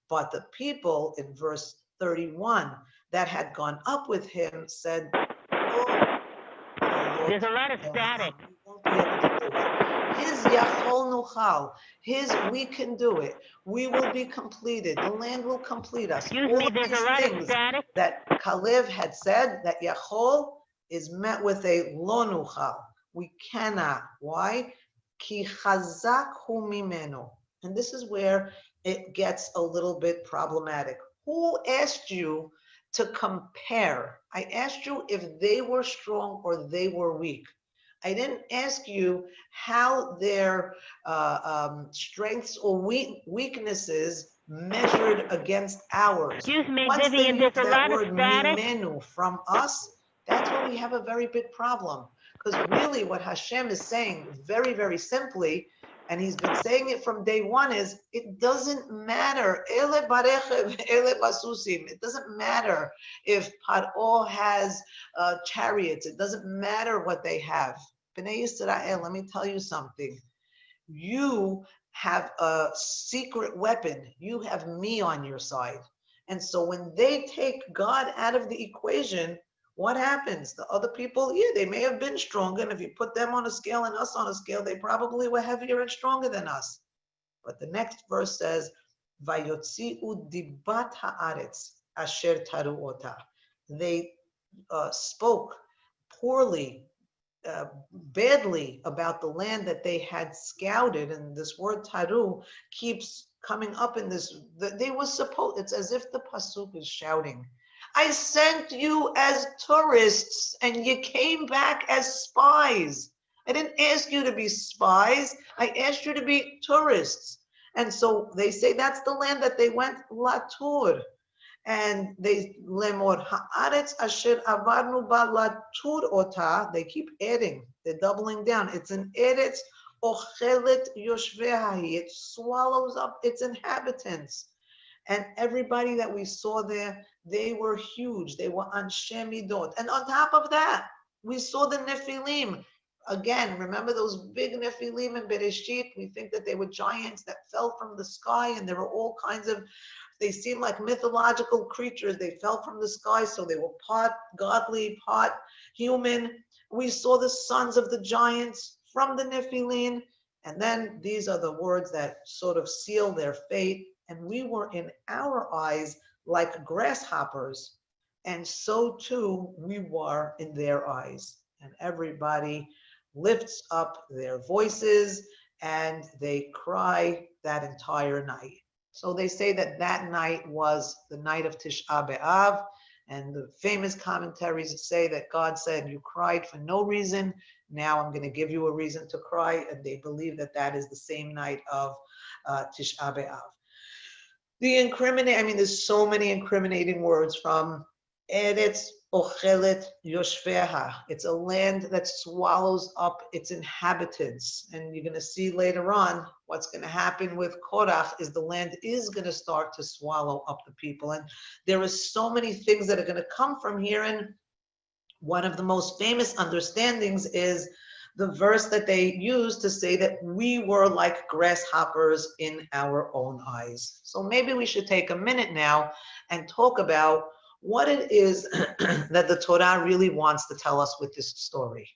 [SPEAKER 1] But the people in verse 31 that had gone up with him said, oh,
[SPEAKER 2] There's a lot of static.
[SPEAKER 1] we won't be able to do it. His Yachol Nuchal, his we can do it. We will be completed. The land will complete us.
[SPEAKER 2] Excuse
[SPEAKER 1] All
[SPEAKER 2] me,
[SPEAKER 1] of
[SPEAKER 2] there's
[SPEAKER 1] these
[SPEAKER 2] a lot of
[SPEAKER 1] things
[SPEAKER 2] static.
[SPEAKER 1] that Kalev had said, that Yachol is met with a Lo Nuchal. We cannot. Why? Ki chazak hu mimenu. And this is where it gets a little bit problematic. Who asked you to compare? I asked you if they were strong or they were weak. I didn't ask you how their strengths or weaknesses measured against ours.
[SPEAKER 2] Excuse me,
[SPEAKER 1] Once they
[SPEAKER 2] Vivien, there's
[SPEAKER 1] use
[SPEAKER 2] a
[SPEAKER 1] that
[SPEAKER 2] lot of
[SPEAKER 1] word
[SPEAKER 2] static.
[SPEAKER 1] mimenu from us, that's where we have a very big problem. Because really what Hashem is saying very, very simply, and he's been saying it from day one, is it doesn't matter. Ele barechev, ele basusim. It doesn't matter if Paro has chariots. It doesn't matter what they have. Bnei Yisrael, let me tell you something. You have a secret weapon. You have me on your side. And so when they take God out of the equation, what happens? The other people, yeah, they may have been stronger. And if you put them on a scale and us on a scale, they probably were heavier and stronger than us. But the next verse says, Vayotzi'u dibat haaretz asher taru ota. They spoke poorly, badly about the land that they had scouted. And this word taru keeps coming up in this. They were supposed, it's as if the pasuk is shouting, I sent you as tourists and you came back as spies. I didn't ask you to be spies. I asked you to be tourists. And so they say that's the land that they went latur. And they lemor haaretz asher avarnu ba latur ota. They keep adding. They're doubling down. It's an eretz ochelet yoshveha. It swallows up its inhabitants. And everybody that we saw there, they were huge. They were anshe midot. And on top of that, we saw the Nephilim. Again, remember those big Nephilim in Bereshit? We think that they were giants that fell from the sky, and there were all kinds of, they seemed like mythological creatures. They fell from the sky, so they were part godly, part human. We saw the sons of the giants from the Nephilim. And then these are the words that sort of seal their fate. And we were in our eyes like grasshoppers, and so too we were in their eyes. And everybody lifts up their voices and they cry that entire night. So they say that that night was the night of Tisha B'Av, and the famous commentaries say that God said, you cried for no reason, now I'm going to give you a reason to cry, and they believe that that is the same night of Tisha B'Av. There's so many incriminating words from Eretz Ochelet Yoshveha. It's a land that swallows up its inhabitants. And you're going to see later on what's going to happen with Korach is the land is going to start to swallow up the people. And there are so many things that are going to come from here. And one of the most famous understandings is the verse that they use to say that we were like grasshoppers in our own eyes. So maybe we should take a minute now and talk about what it is that the Torah really wants to tell us with this story.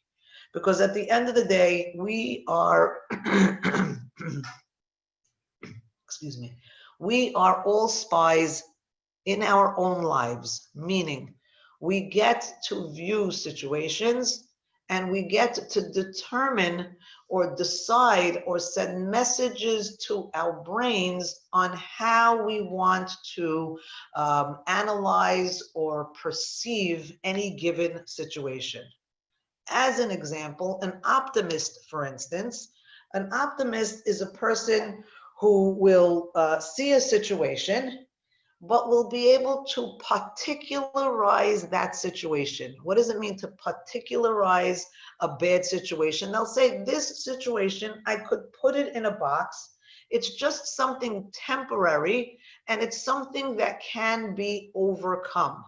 [SPEAKER 1] Because at the end of the day, we are, excuse me, we are all spies in our own lives, meaning we get to view situations and we get to determine or decide or send messages to our brains on how we want to analyze or perceive any given situation. As an example, an optimist, for instance, an optimist is a person who will see a situation but will be able to particularize that situation. What does it mean to particularize a bad situation? They'll say, this situation, I could put it in a box. It's just something temporary, and it's something that can be overcome.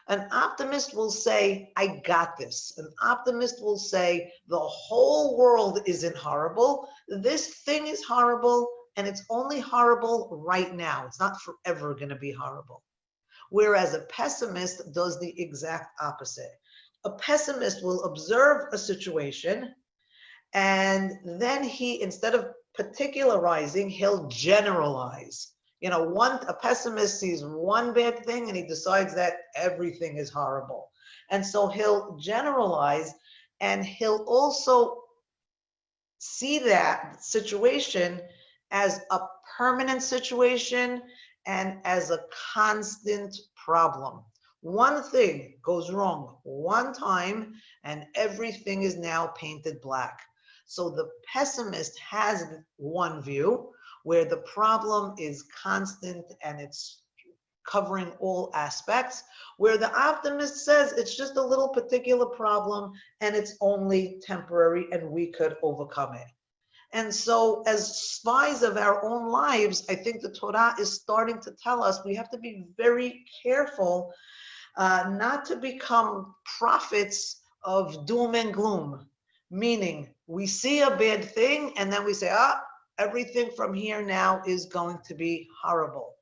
[SPEAKER 1] An optimist will say, I got this. An optimist will say, the whole world isn't horrible. This thing is horrible, and it's only horrible right now. It's not forever going to be horrible. Whereas a pessimist does the exact opposite. A pessimist will observe a situation, and then he, instead of particularizing, he'll generalize. A pessimist sees one bad thing and he decides that everything is horrible. And so he'll generalize, and he'll also see that situation as a permanent situation and as a constant problem. One thing goes wrong one time and everything is now painted black. So the pessimist has one view where the problem is constant and it's covering all aspects, where the optimist says it's just a little particular problem and it's only temporary and we could overcome it. And so as spies of our own lives, I think the Torah is starting to tell us we have to be very careful not to become prophets of doom and gloom, meaning we see a bad thing and then we say, everything from here now is going to be horrible.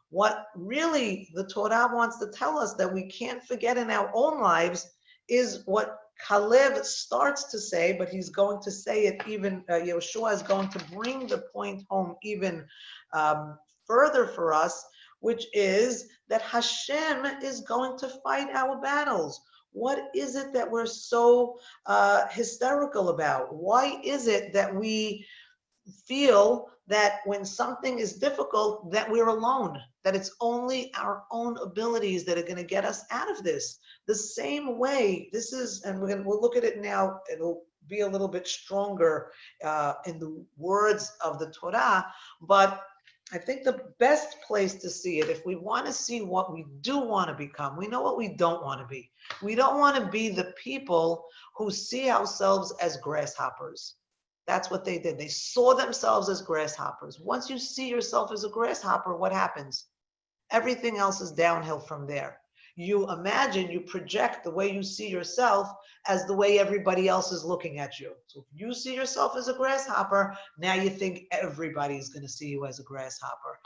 [SPEAKER 1] What really the Torah wants to tell us that we can't forget in our own lives is what Kalev starts to say, but he's going to say it even, Yeshua is going to bring the point home even further for us, which is that Hashem is going to fight our battles. What is it that we're so hysterical about? Why is it that we feel that when something is difficult, that we're alone, that it's only our own abilities that are going to get us out of this? The same way, this is, and we'll look at it now, it'll be a little bit stronger in the words of the Torah, but I think the best place to see it, if we want to see what we do want to become, we know what we don't want to be. We don't want to be the people who see ourselves as grasshoppers. That's what they did. They saw themselves as grasshoppers. Once you see yourself as a grasshopper, what happens? Everything else is downhill from there. You imagine, you project the way you see yourself as the way everybody else is looking at you. So if you see yourself as a grasshopper, now you think everybody's going to see you as a grasshopper.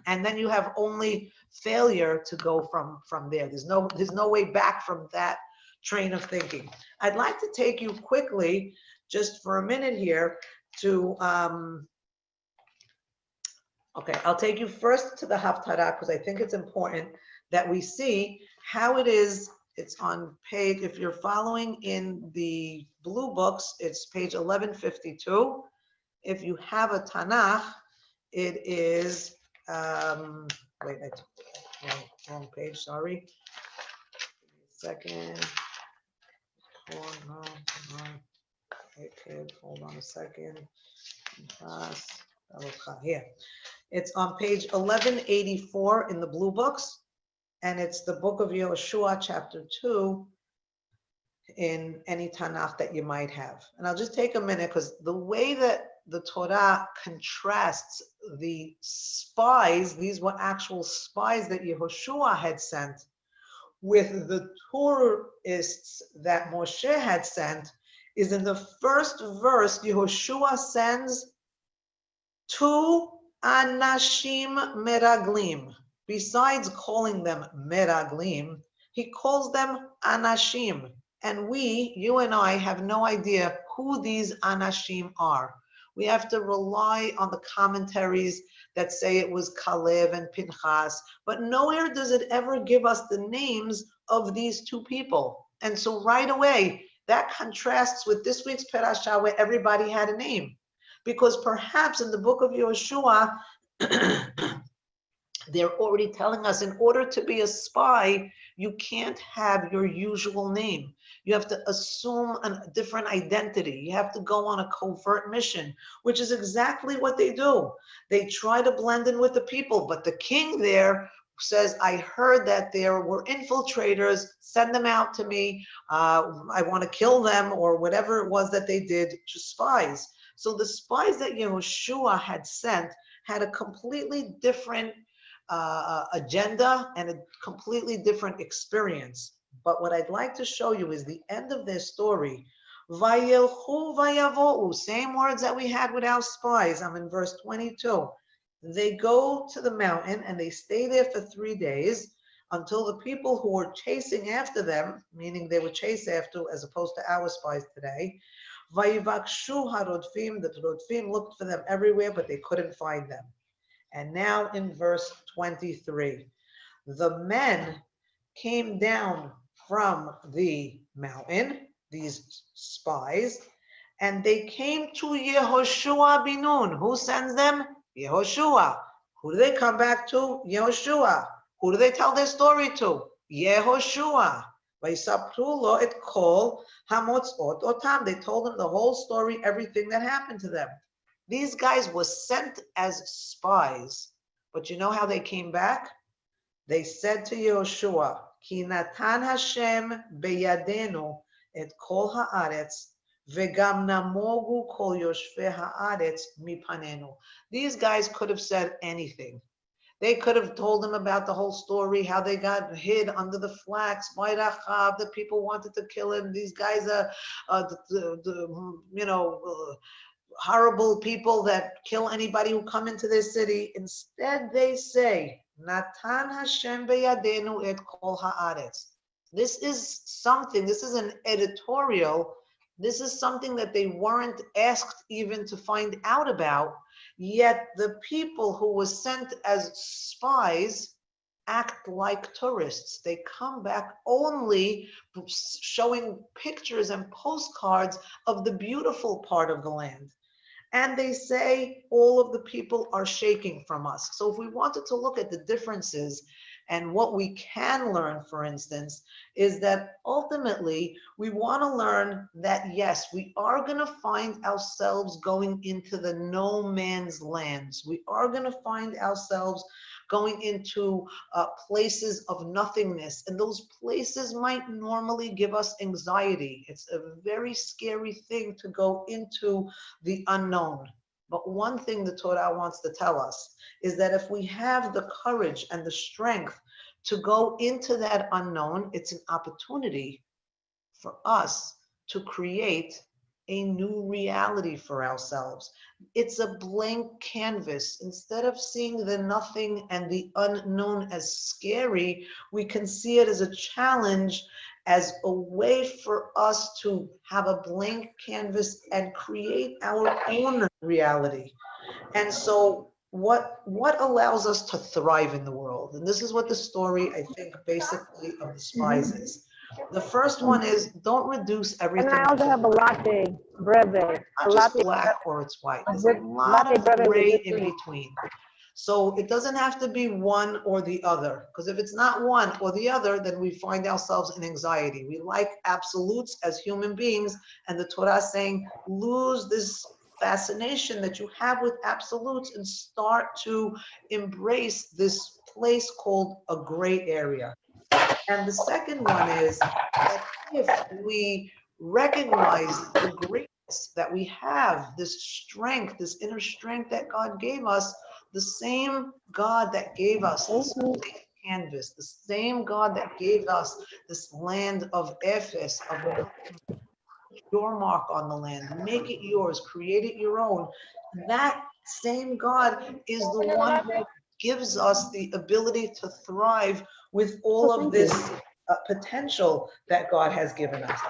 [SPEAKER 1] And then you have only failure to go from there. There's no way back from that train of thinking. I'd like to take you quickly, just for a minute here, to okay, I'll take you first to the Haftarah because I think it's important that we see how it is. It's on page, if you're following in the blue books, it's page 1152. If you have a Tanakh, it is, wait, wrong page, sorry. Second. Hold on. Okay, kid, hold on a second. Here. It's on page 1184 in the blue books, and it's the book of Yehoshua, chapter 2, in any Tanakh that you might have. And I'll just take a minute, because the way that the Torah contrasts the spies, these were actual spies that Yehoshua had sent, with the tourists that Moshe had sent, is in the first verse, Yehoshua sends two anashim meraglim. Besides calling them meraglim, he calls them anashim. And you and I, have no idea who these anashim are. We have to rely on the commentaries that say it was Kalev and Pinchas, but nowhere does it ever give us the names of these two people. And so right away, that contrasts with this week's Parashat, where everybody had a name. Because perhaps in the book of Yehoshua, they're already telling us in order to be a spy, you can't have your usual name. You have to assume a different identity. You have to go on a covert mission, which is exactly what they do. They try to blend in with the people, but the king there says, I heard that there were infiltrators, send them out to me. I want to kill them, or whatever it was that they did to spies. So the spies that Yehoshua had sent had a completely different agenda and a completely different experience. But what I'd like to show you is the end of their story. Vayelchu vayavo'u, same words that we had with our spies. I'm in verse 22. They go to the mountain and they stay there for 3 days until the people who were chasing after them, meaning they were chased after as opposed to our spies today, Vayivakshu harodfim, the rodfim looked for them everywhere, but they couldn't find them. And now in verse 23, the men came down from the mountain, these spies, and they came to Yehoshua bin Nun. Who sends them? Yehoshua. Who do they come back to? Yehoshua. Who do they tell their story to? Yehoshua. Vaisaprulo et kol hamotzot otam. They told him the whole story, everything that happened to them. These guys were sent as spies, but you know how they came back? They said to Yehoshua, Ki natan Hashem beyadenu et kol haaretz, vegam namogu kol yoshvei haaretz mipanenu. These guys could have said anything. They could have told them about the whole story, how they got hid under the flax by Rachav, the people wanted to kill him. These guys are, horrible people that kill anybody who come into their city. Instead, they say, Natan Hashem beyadenu et kol haaretz. This is something, this is an editorial, this is something that they weren't asked even to find out about, yet the people who were sent as spies act like tourists. They come back only showing pictures and postcards of the beautiful part of the land. And they say all of the people are shaking from us. So if we wanted to look at the differences and what we can learn, for instance, is that ultimately we want to learn that, yes, we are going to find ourselves going into the no man's lands. We are going to find ourselves going into places of nothingness. And those places might normally give us anxiety. It's a very scary thing to go into the unknown. But one thing the Torah wants to tell us is that if we have the courage and the strength to go into that unknown, it's an opportunity for us to create a new reality for ourselves. It's a blank canvas. Instead of seeing the nothing and the unknown as scary, we can see it as a challenge, as a way for us to have a blank canvas and create our own reality. And so what allows us to thrive in the world? And this is what the story, I think, basically of the spies is. The first one is, don't reduce everything.
[SPEAKER 3] And I also have a latte, breve.
[SPEAKER 1] Not just black or it's white. There's a lot of gray in between. So it doesn't have to be one or the other, because if it's not one or the other, then we find ourselves in anxiety. We like absolutes as human beings, and the Torah is saying, lose this fascination that you have with absolutes and start to embrace this place called a gray area. And the second one is that if we recognize the greatness that we have, this strength, this inner strength that God gave us, the same God that gave us this canvas, the same God that gave us this land of Ephes, of your mark on the land, make it yours, create it your own. That same God is the one who gives us the ability to thrive with all of this potential that God has given us.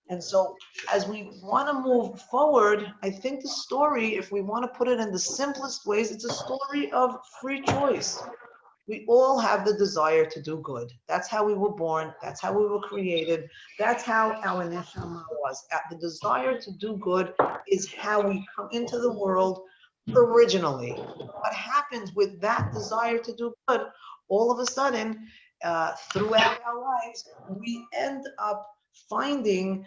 [SPEAKER 1] And so as we want to move forward, I think the story, if we want to put it in the simplest ways, it's a story of free choice. We all have the desire to do good. That's how we were born. That's how we were created. That's how our neshama was. The desire to do good is how we come into the world originally. What happens with that desire to do good, all of a sudden, throughout our lives, we end up finding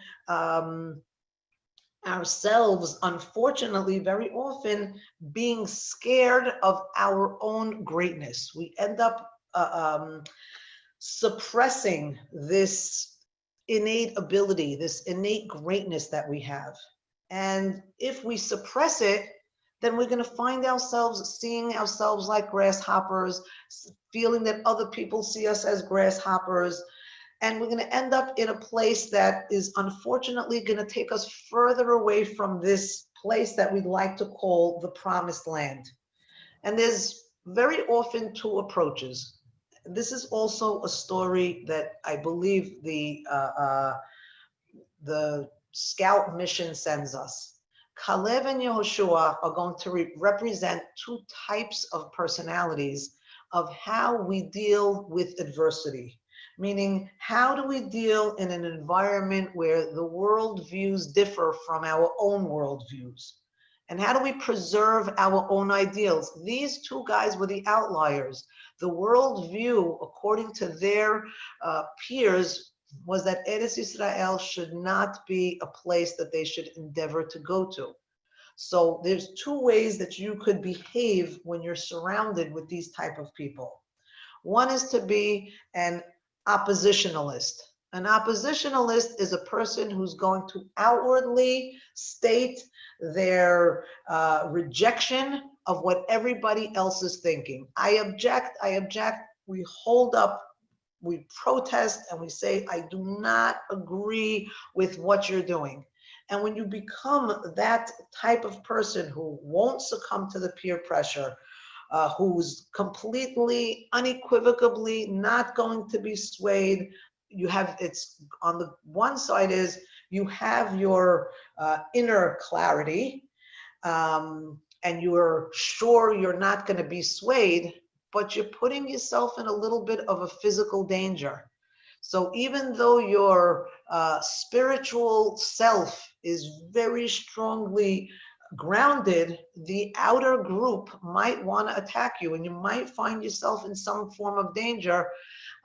[SPEAKER 1] ourselves, unfortunately, very often being scared of our own greatness. We end up suppressing this innate ability, this innate greatness that we have. And if we suppress it, then we're going to find ourselves seeing ourselves like grasshoppers, feeling that other people see us as grasshoppers. And we're going to end up in a place that is unfortunately going to take us further away from this place that we'd like to call the promised land. And there's very often two approaches. This is also a story that I believe the scout mission sends us. Caleb and Yehoshua are going to represent two types of personalities of how we deal with adversity. Meaning, how do we deal in an environment where the world views differ from our own world views? And how do we preserve our own ideals? These two guys were the outliers. The world view, according to their peers, was that Eretz Yisrael should not be a place that they should endeavor to go to. So there's two ways that you could behave when you're surrounded with these type of people. One is to be an oppositionalist. An oppositionalist is a person who's going to outwardly state their rejection of what everybody else is thinking. I object, we hold up, we protest, and we say, I do not agree with what you're doing. And when you become that type of person who won't succumb to the peer pressure, who's completely, unequivocally not going to be swayed, you have, it's on the one side is you have your inner clarity, and you're sure you're not going to be swayed, but you're putting yourself in a little bit of a physical danger. So even though your spiritual self is very strongly grounded, the outer group might want to attack you and you might find yourself in some form of danger.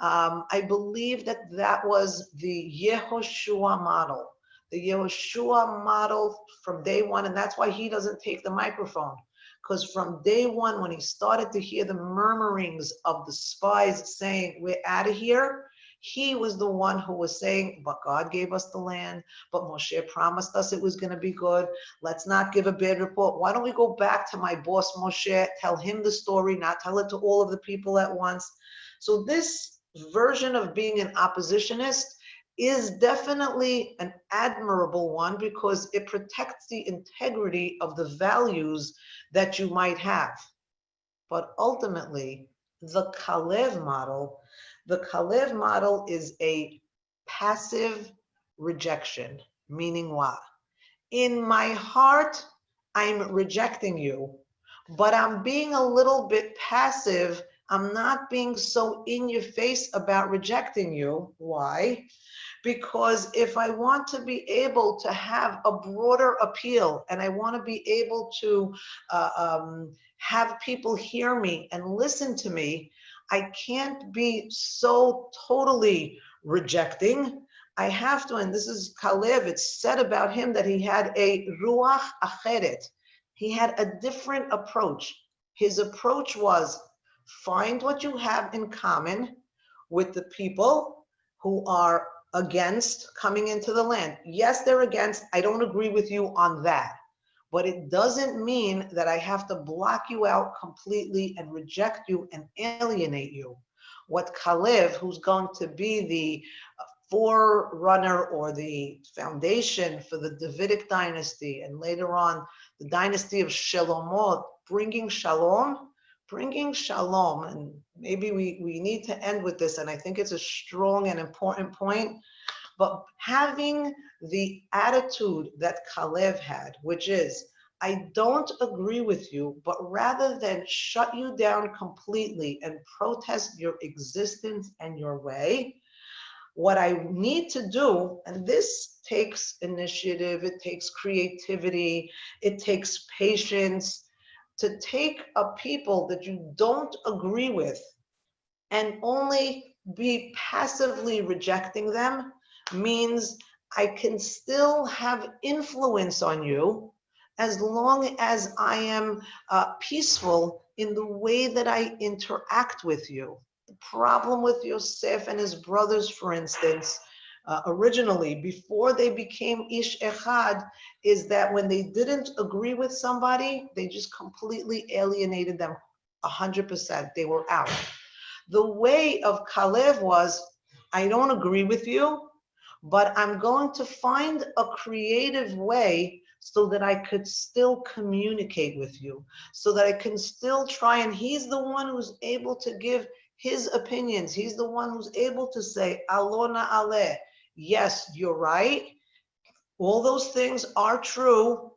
[SPEAKER 1] I believe that that was the Yehoshua model. The Yehoshua model from day one, and that's why he doesn't take the microphone. Because from day one, when he started to hear the murmurings of the spies saying, we're out of here, he was the one who was saying, but God gave us the land, but Moshe promised us it was going to be good. Let's not give a bad report. Why don't we go back to my boss Moshe, tell him the story, not tell it to all of the people at once. So this version of being an oppositionist is definitely an admirable one because it protects the integrity of the values that you might have. But ultimately, the Kalev model is a passive rejection, meaning what? In my heart, I'm rejecting you, but I'm being a little bit passive. I'm not being so in your face about rejecting you. Why? Because if I want to be able to have a broader appeal and I want to be able to have people hear me and listen to me, I can't be so totally rejecting. I have to, and this is Kalev, it's said about him that he had a ruach acheret. He had a different approach. His approach was find what you have in common with the people who are against coming into the land. Yes, they're against. I don't agree with you on that. But it doesn't mean that I have to block you out completely and reject you and alienate you. What Kalev, who's going to be the forerunner or the foundation for the Davidic dynasty, and later on the dynasty of Shlomo, bringing shalom, and maybe we need to end with this, and I think it's a strong and important point, but having the attitude that Kalev had, which is, I don't agree with you, but rather than shut you down completely and protest your existence and your way, what I need to do, and this takes initiative, it takes creativity, it takes patience, to take a people that you don't agree with and only be passively rejecting them means I can still have influence on you as long as I am peaceful in the way that I interact with you. The problem with Yosef and his brothers, for instance, originally, before they became Ish Echad, is that when they didn't agree with somebody, they just completely alienated them 100%. They were out. The way of Kalev was, I don't agree with you, but I'm going to find a creative way so that I could still communicate with you, so that I can still try. And he's the one who's able to give his opinions. He's the one who's able to say, Alona Ale, yes, you're right. All those things are true,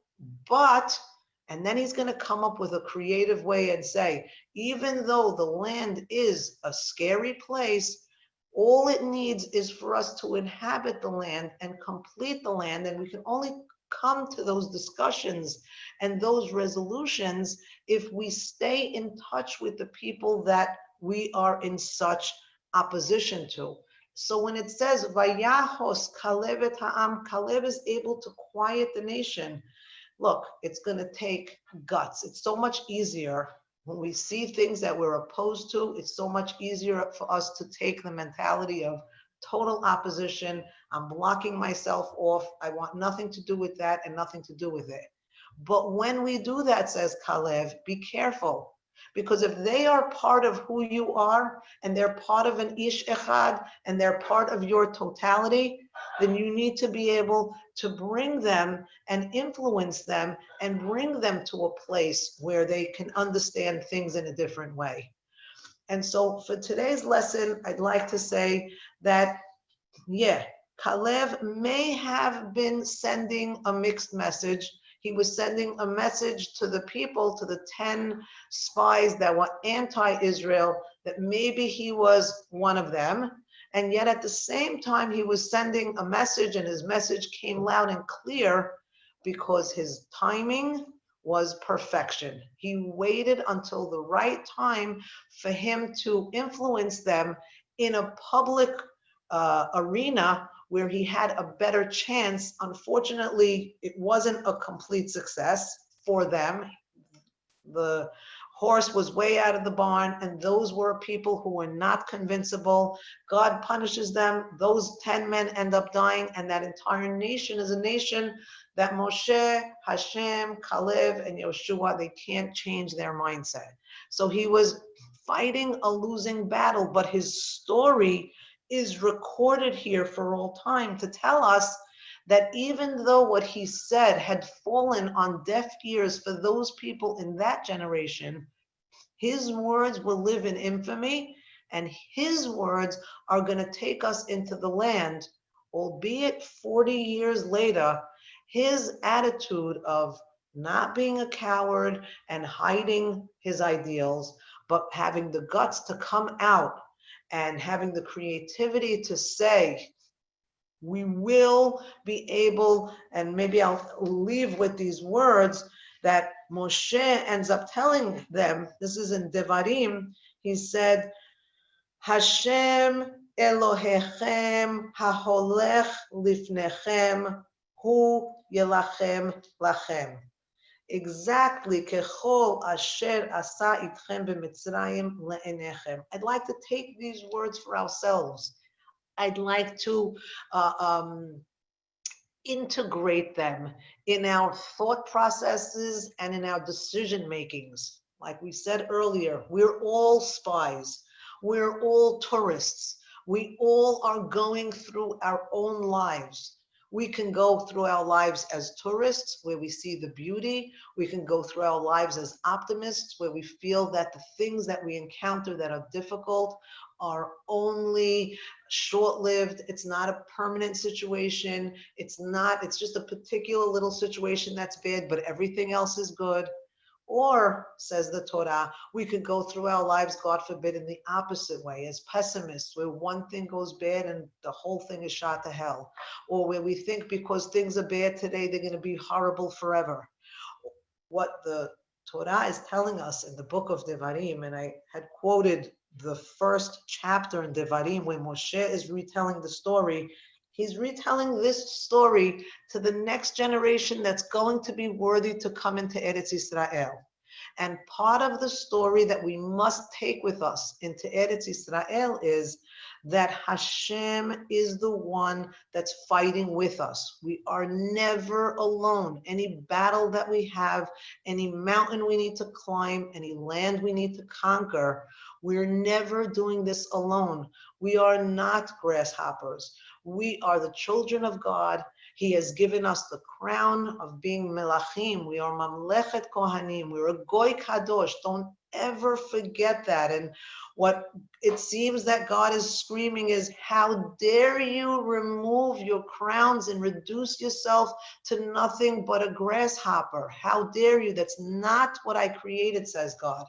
[SPEAKER 1] but, and then he's going to come up with a creative way and say, even though the land is a scary place, all it needs is for us to inhabit the land and complete the land. And we can only come to those discussions and those resolutions if we stay in touch with the people that we are in such opposition to. So when it says, Vayahos Kalev et ha'am, Kalev is able to quiet the nation. Look, it's going to take guts. It's so much easier when we see things that we're opposed to. It's so much easier for us to take the mentality of total opposition. I'm blocking myself off. I want nothing to do with that and nothing to do with it. But when we do that, says Kalev, be careful. Because if they are part of who you are, and they're part of an Ish Echad, and they're part of your totality, then you need to be able to bring them and influence them and bring them to a place where they can understand things in a different way. And so for today's lesson, I'd like to say that, yeah, Kalev may have been sending a mixed message. He was sending a message to the people, to the 10 spies that were anti-Israel, that maybe he was one of them. And yet at the same time, he was sending a message, and his message came loud and clear because his timing was perfection. He waited until the right time for him to influence them in a public arena where he had a better chance. Unfortunately, it wasn't a complete success for them. The horse was way out of the barn, and those were people who were not convincible. God punishes them. Those 10 men end up dying, and that entire nation is a nation that Moshe, Hashem, Kalev, and Yoshua, they can't change their mindset. So he was fighting a losing battle, but his story is recorded here for all time to tell us that even though what he said had fallen on deaf ears for those people in that generation, his words will live in infamy, and his words are going to take us into the land, albeit 40 years later. His attitude of not being a coward and hiding his ideals, but having the guts to come out and having the creativity to say, we will be able, and maybe I'll leave with these words that Moshe ends up telling them. This is in Devarim. He said, Hashem Elohechem haholech lifnechem hu yelachem lachem. Exactly, kechol asher asa itchem b'Mitzrayim le'enechem. I'd like to take these words for ourselves. I'd like to integrate them in our thought processes and in our decision makings. Like we said earlier, we're all spies. We're all tourists. We all are going through our own lives. We can go through our lives as tourists, where we see the beauty. We can go through our lives as optimists, where we feel that the things that we encounter that are difficult are only short-lived. It's not a permanent situation. It's just a particular little situation that's bad, but everything else is good. Or, says the Torah, we could go through our lives, God forbid, in the opposite way, as pessimists, where one thing goes bad and the whole thing is shot to hell. Or where we think because things are bad today, they're going to be horrible forever. What the Torah is telling us in the book of Devarim, and I had quoted the first chapter in Devarim where Moshe is retelling the story. He's retelling this story to the next generation that's going to be worthy to come into Eretz Yisrael. And part of the story that we must take with us into Eretz Israel is that Hashem is the one that's fighting with us. We are never alone. Any battle that we have, any mountain we need to climb, any land we need to conquer, we're never doing this alone. We are not grasshoppers. We are the children of God. He has given us the crown of being melachim. We are mamlechet kohanim. We're a goy kadosh. Don't ever forget that. And what it seems that God is screaming is, how dare you remove your crowns and reduce yourself to nothing but a grasshopper? How dare you? That's not what I created, says God.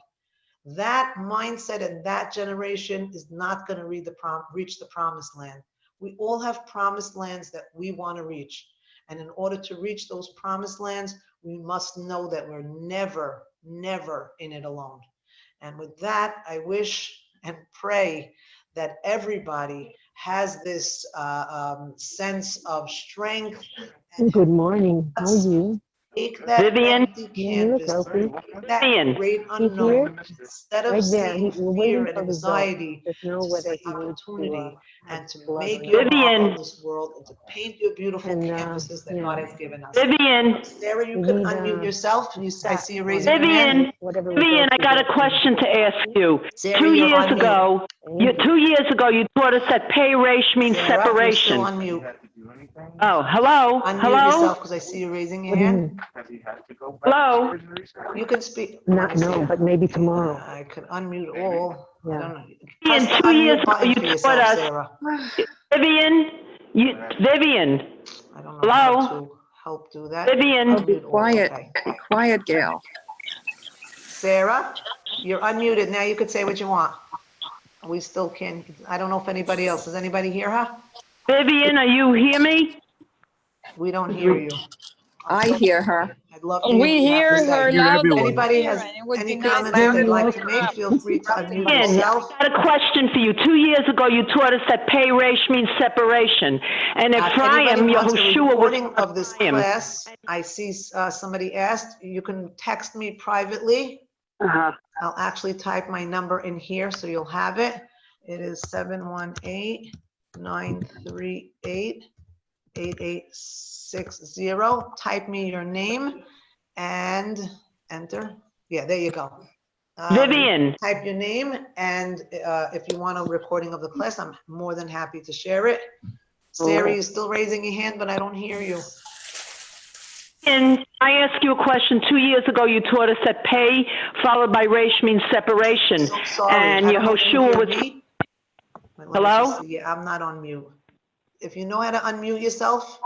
[SPEAKER 1] That mindset and that generation is not going to reach the promised land. We all have promised lands that we want to reach. And in order to reach those promised lands, we must know that we're never, never in it alone. And with that, I wish and pray that everybody has this sense of strength.
[SPEAKER 3] Good morning. How are you?
[SPEAKER 1] Take that
[SPEAKER 2] Vivian?
[SPEAKER 1] empty canvas,
[SPEAKER 3] Sophie.
[SPEAKER 1] that
[SPEAKER 2] Vivian.
[SPEAKER 1] great
[SPEAKER 3] He's here?
[SPEAKER 1] unknown, instead of
[SPEAKER 3] Right there.
[SPEAKER 1] seeing
[SPEAKER 3] We're
[SPEAKER 1] fear
[SPEAKER 3] waiting
[SPEAKER 1] and
[SPEAKER 3] for results.
[SPEAKER 1] anxiety,
[SPEAKER 3] To know
[SPEAKER 1] to
[SPEAKER 3] whether
[SPEAKER 1] see
[SPEAKER 3] he needs
[SPEAKER 1] opportunity
[SPEAKER 3] to
[SPEAKER 1] and to
[SPEAKER 3] blood
[SPEAKER 1] make
[SPEAKER 3] or
[SPEAKER 1] your
[SPEAKER 3] not.
[SPEAKER 1] mark
[SPEAKER 2] Vivian.
[SPEAKER 1] on this world and to paint your beautiful
[SPEAKER 3] And,
[SPEAKER 1] canvases that
[SPEAKER 3] yeah.
[SPEAKER 1] God has given us.
[SPEAKER 2] Vivian,
[SPEAKER 1] Sarah, you
[SPEAKER 3] We
[SPEAKER 1] can
[SPEAKER 3] need,
[SPEAKER 1] unmute yourself. I see you raising your hand.
[SPEAKER 2] Vivian,
[SPEAKER 3] Whatever
[SPEAKER 2] Vivian,
[SPEAKER 3] results
[SPEAKER 2] I
[SPEAKER 3] we
[SPEAKER 2] got a
[SPEAKER 3] get.
[SPEAKER 2] question to ask you.
[SPEAKER 1] Sarah,
[SPEAKER 2] 2
[SPEAKER 1] you're
[SPEAKER 2] years
[SPEAKER 1] on mute.
[SPEAKER 2] ago, you taught us that pay resh means
[SPEAKER 1] Sarah, you're still
[SPEAKER 2] separation.
[SPEAKER 1] on mute.
[SPEAKER 2] Oh, hello?
[SPEAKER 1] Unmute
[SPEAKER 2] Hello?
[SPEAKER 1] yourself because I see you raising your
[SPEAKER 3] What do you
[SPEAKER 1] hand.
[SPEAKER 3] mean?
[SPEAKER 2] Hello?
[SPEAKER 1] You can speak.
[SPEAKER 3] Not no, but maybe tomorrow.
[SPEAKER 1] I could unmute all. I
[SPEAKER 3] Yeah.
[SPEAKER 1] don't know.
[SPEAKER 2] Vivian,
[SPEAKER 1] Press the
[SPEAKER 2] 2 years
[SPEAKER 1] unmute
[SPEAKER 2] ago,
[SPEAKER 1] button
[SPEAKER 2] you
[SPEAKER 1] for
[SPEAKER 2] taught
[SPEAKER 1] yourself,
[SPEAKER 2] us.
[SPEAKER 1] Sarah.
[SPEAKER 2] Vivian, Vivian,
[SPEAKER 1] I don't know
[SPEAKER 2] hello?
[SPEAKER 1] how to help do that.
[SPEAKER 2] Vivian?
[SPEAKER 6] Oh, be
[SPEAKER 1] Unmute all,
[SPEAKER 6] quiet.
[SPEAKER 1] okay.
[SPEAKER 6] Be quiet, Gail.
[SPEAKER 1] Sarah, you're unmuted. Now you could say what you want. We still can. I don't know if anybody else. Does anybody hear her?
[SPEAKER 2] Vivian, are you hear me?
[SPEAKER 1] We don't hear you.
[SPEAKER 6] I hear her.
[SPEAKER 1] I'd love to hear what
[SPEAKER 6] We
[SPEAKER 1] you have to
[SPEAKER 6] hear
[SPEAKER 1] say.
[SPEAKER 6] her loud and
[SPEAKER 1] Anybody
[SPEAKER 6] clear,
[SPEAKER 1] has
[SPEAKER 6] and it would
[SPEAKER 1] any
[SPEAKER 6] be nice
[SPEAKER 1] comments
[SPEAKER 6] to
[SPEAKER 1] that they'd
[SPEAKER 6] hear
[SPEAKER 1] like
[SPEAKER 6] her
[SPEAKER 1] to make,
[SPEAKER 6] up.
[SPEAKER 1] feel free to unmute
[SPEAKER 2] Vivian,
[SPEAKER 1] yourself.
[SPEAKER 2] I got a question for you. 2 years ago, you taught us that pay resh means separation. And Ephraim,
[SPEAKER 1] Anybody wants a
[SPEAKER 2] Yehoshua
[SPEAKER 1] recording
[SPEAKER 2] was
[SPEAKER 1] of this
[SPEAKER 2] Ephraim.
[SPEAKER 1] class? I see somebody asked. You can text me privately.
[SPEAKER 2] Uh-huh.
[SPEAKER 1] I'll actually type my number in here so you'll have it. It is 718-938-8860. Type me your name and enter. Yeah, there you go.
[SPEAKER 2] Vivian.
[SPEAKER 1] Type your name, and if you want a recording of the class, I'm more than happy to share it. Sarah, you're still raising your hand, but I don't hear you.
[SPEAKER 2] And I asked you a question. 2 years ago, you taught us that pay followed by resh means separation.
[SPEAKER 1] So sorry.
[SPEAKER 2] And
[SPEAKER 1] I don't know if you
[SPEAKER 2] Yehoshua
[SPEAKER 1] hear
[SPEAKER 2] was.
[SPEAKER 1] me. Wait, let me
[SPEAKER 2] Hello?
[SPEAKER 1] just see. Yeah, I'm not on mute. If you know how to unmute yourself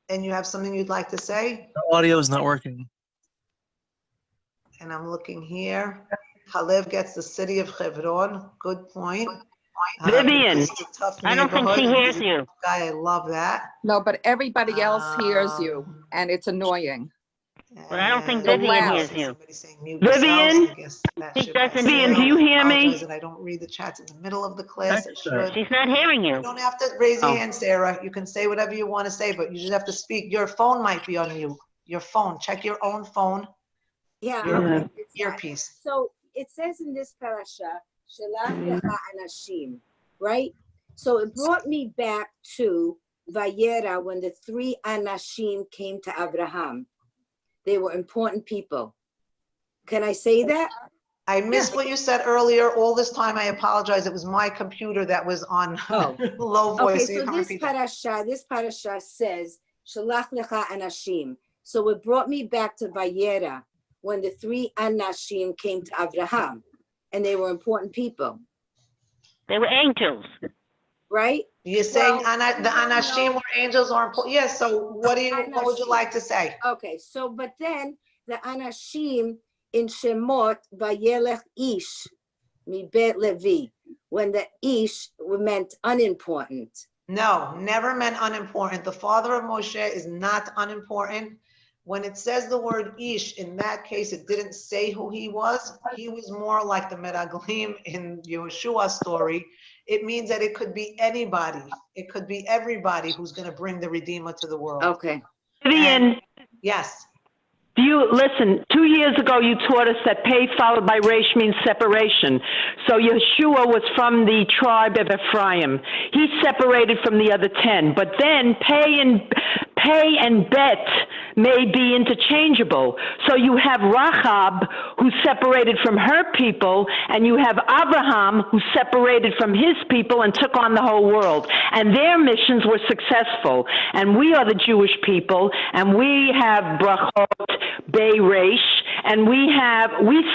[SPEAKER 1] and you have something you'd like to say,
[SPEAKER 4] The audio is not working.
[SPEAKER 1] and I'm looking here. Kalev gets the city of Hebron. Good point.
[SPEAKER 2] Vivian,
[SPEAKER 1] This is a tough
[SPEAKER 2] I don't think she
[SPEAKER 1] neighborhood.
[SPEAKER 2] hears
[SPEAKER 1] He's a
[SPEAKER 2] you.
[SPEAKER 1] tough guy. I love that.
[SPEAKER 6] No, but everybody else hears you,
[SPEAKER 1] Um,
[SPEAKER 6] and it's annoying.
[SPEAKER 2] But I don't think
[SPEAKER 1] And
[SPEAKER 6] Vivian
[SPEAKER 1] I
[SPEAKER 2] hears
[SPEAKER 1] see
[SPEAKER 2] you.
[SPEAKER 1] somebody saying mute
[SPEAKER 2] Vivian?
[SPEAKER 1] yourselves. I guess that
[SPEAKER 2] She
[SPEAKER 1] should have
[SPEAKER 2] doesn't- Vivian,
[SPEAKER 1] Sarah.
[SPEAKER 2] do you hear
[SPEAKER 1] I
[SPEAKER 2] me?
[SPEAKER 1] apologize that I don't read the chats in the middle of the class. I should.
[SPEAKER 2] She's not hearing
[SPEAKER 1] You
[SPEAKER 2] you.
[SPEAKER 1] don't have to raise your
[SPEAKER 2] Oh.
[SPEAKER 1] hand, Sarah. You can say whatever you want to say, but you just have to speak. Your phone might be on mute. Your phone. Check your own phone.
[SPEAKER 7] Yeah,
[SPEAKER 1] Your
[SPEAKER 2] Yeah.
[SPEAKER 7] it's
[SPEAKER 1] earpiece.
[SPEAKER 7] so it says in this parasha, Shelach lecha anashim, right? So it brought me back to Vayera when the 3 anashim came to Abraham. They were important people. Can I say that?
[SPEAKER 1] I missed what you said earlier. All this time, I apologize. It was my computer that was on
[SPEAKER 7] Oh.
[SPEAKER 1] low voice.
[SPEAKER 7] Okay,
[SPEAKER 1] so you
[SPEAKER 7] so
[SPEAKER 1] can
[SPEAKER 7] this
[SPEAKER 1] repeat that.
[SPEAKER 7] parasha says, Shelach lecha anashim. So it brought me back to Vayera when the 3 anashim came to Abraham, and they were important people,
[SPEAKER 2] They were angels.
[SPEAKER 7] right?
[SPEAKER 1] You're saying
[SPEAKER 7] Well,
[SPEAKER 1] the Anashim were angels or important? Yes. So what would you
[SPEAKER 7] Anashim.
[SPEAKER 1] like to say?
[SPEAKER 7] Okay, so but then the Anashim in Shemot Vayelech Ish Mibet Levi, when the Ish meant unimportant.
[SPEAKER 1] No, never meant unimportant. The father of Moshe is not unimportant. When it says the word Ish, in that case, it didn't say who he was. He was more like the Meraglim in Yehoshua's story. It means that it could be anybody. It could be everybody who's going to bring the Redeemer to the world.
[SPEAKER 7] Okay.
[SPEAKER 2] Vivian,
[SPEAKER 1] Yes.
[SPEAKER 2] Do you, listen, 2 years ago you taught us that pay followed by resh means separation. So Yeshua was from the tribe of Ephraim. He separated from the other 10. But then pay and bet may be interchangeable. So you have Rahab, who separated from her people, and you have Abraham, who separated from his people and took on the whole world. And their missions were successful. And we are the Jewish people, and we have brachot, Bei Resh, and we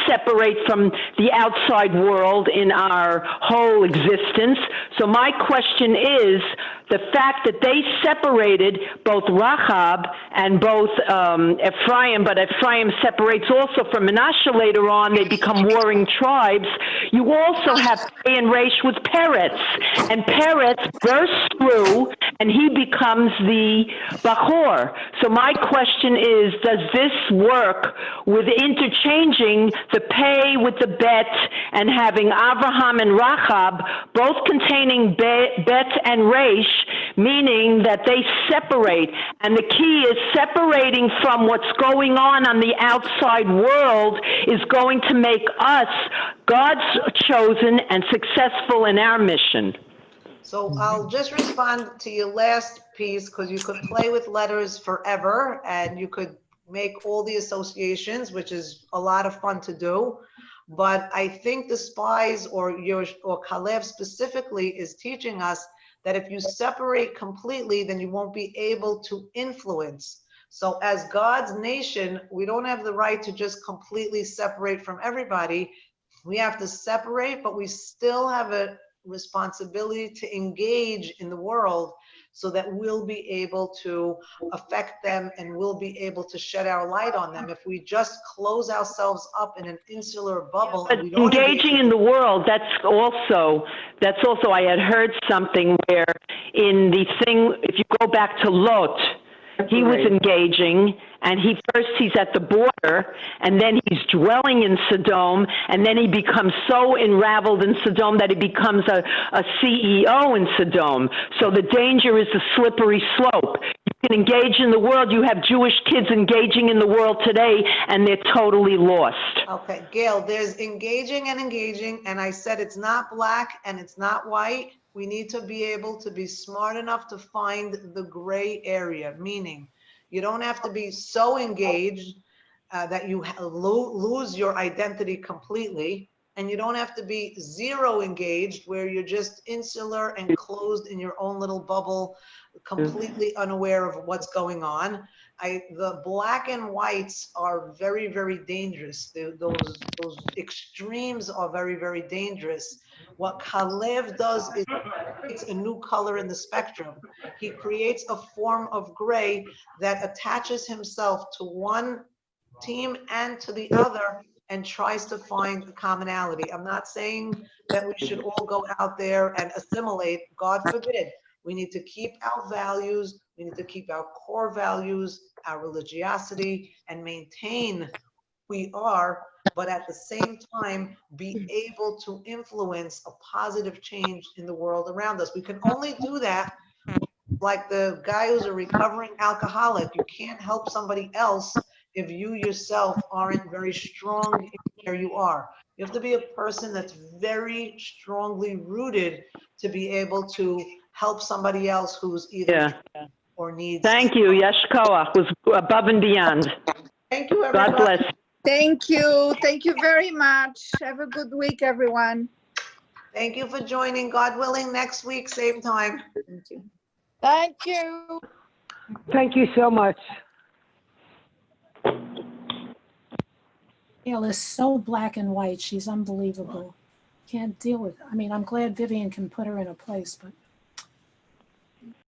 [SPEAKER 2] separate from the outside world in our whole existence. So my question is, the fact that they separated both Rahab and both Ephraim, but Ephraim separates also from Manasseh later on, they become warring tribes. You also have Pei and Resh with Peretz, and Peretz bursts through and he becomes the Bachor. So my question is, does this work with interchanging the Pei with the Bet and having Abraham and Rahab both containing Bet and Resh, meaning that they separate, and the key is separating from what's going on the outside world is going to make us God's chosen and successful in our mission.
[SPEAKER 1] So I'll just respond to your last piece, because you could play with letters forever and you could make all the associations, which is a lot of fun to do. But I think the spies or Kalev specifically is teaching us that if you separate completely, then you won't be able to influence. So as God's nation, we don't have the right to just completely separate from everybody. We have to separate, but we still have a responsibility to engage in the world so that we'll be able to affect them and we'll be able to shed our light on them. If we just close ourselves up in an insular bubble,
[SPEAKER 2] but
[SPEAKER 1] and we don't
[SPEAKER 2] engaging in the world, that's also, I had heard something where in the thing, if you go back to Lot, he was engaging, and he's at the border, and then he's dwelling in Sodom, and then he becomes so enraveled in Sodom that he becomes a CEO in Sodom. So the danger is the slippery slope. You can engage in the world. You have Jewish kids engaging in the world today, and they're totally lost.
[SPEAKER 1] Okay, Gail, there's engaging, and I said it's not black and it's not white. We need to be able to be smart enough to find the gray area, meaning you don't have to be so engaged that you lose your identity completely, and you don't have to be zero engaged where you're just insular and closed in your own little bubble, completely unaware of what's going on. The black and whites are very, very dangerous. Those extremes are very, very dangerous. What Kalev does is creates a new color in the spectrum. He creates a form of gray that attaches himself to one team and to the other and tries to find a commonality. I'm not saying that we should all go out there and assimilate. God forbid. We need to keep our values. We need to keep our core values, our religiosity, and maintain who we are, but at the same time, be able to influence a positive change in the world around us. We can only do that like the guy who's a recovering alcoholic. You can't help somebody else if you yourself aren't very strong in where you are. You have to be a person that's very strongly rooted to be able to help somebody else who's either or needs.
[SPEAKER 2] Thank you. Yesh Koach was above and beyond.
[SPEAKER 1] Thank you, everybody.
[SPEAKER 2] God bless.
[SPEAKER 6] Thank you. Thank you very much. Have a good week, everyone.
[SPEAKER 1] Thank you for joining. God willing, next week, same time.
[SPEAKER 6] Thank you.
[SPEAKER 4] Thank you.
[SPEAKER 3] Thank you so much.
[SPEAKER 5] Gail is so black and white. She's unbelievable. Can't deal with it. I mean, I'm glad Vivien can put her in a place, but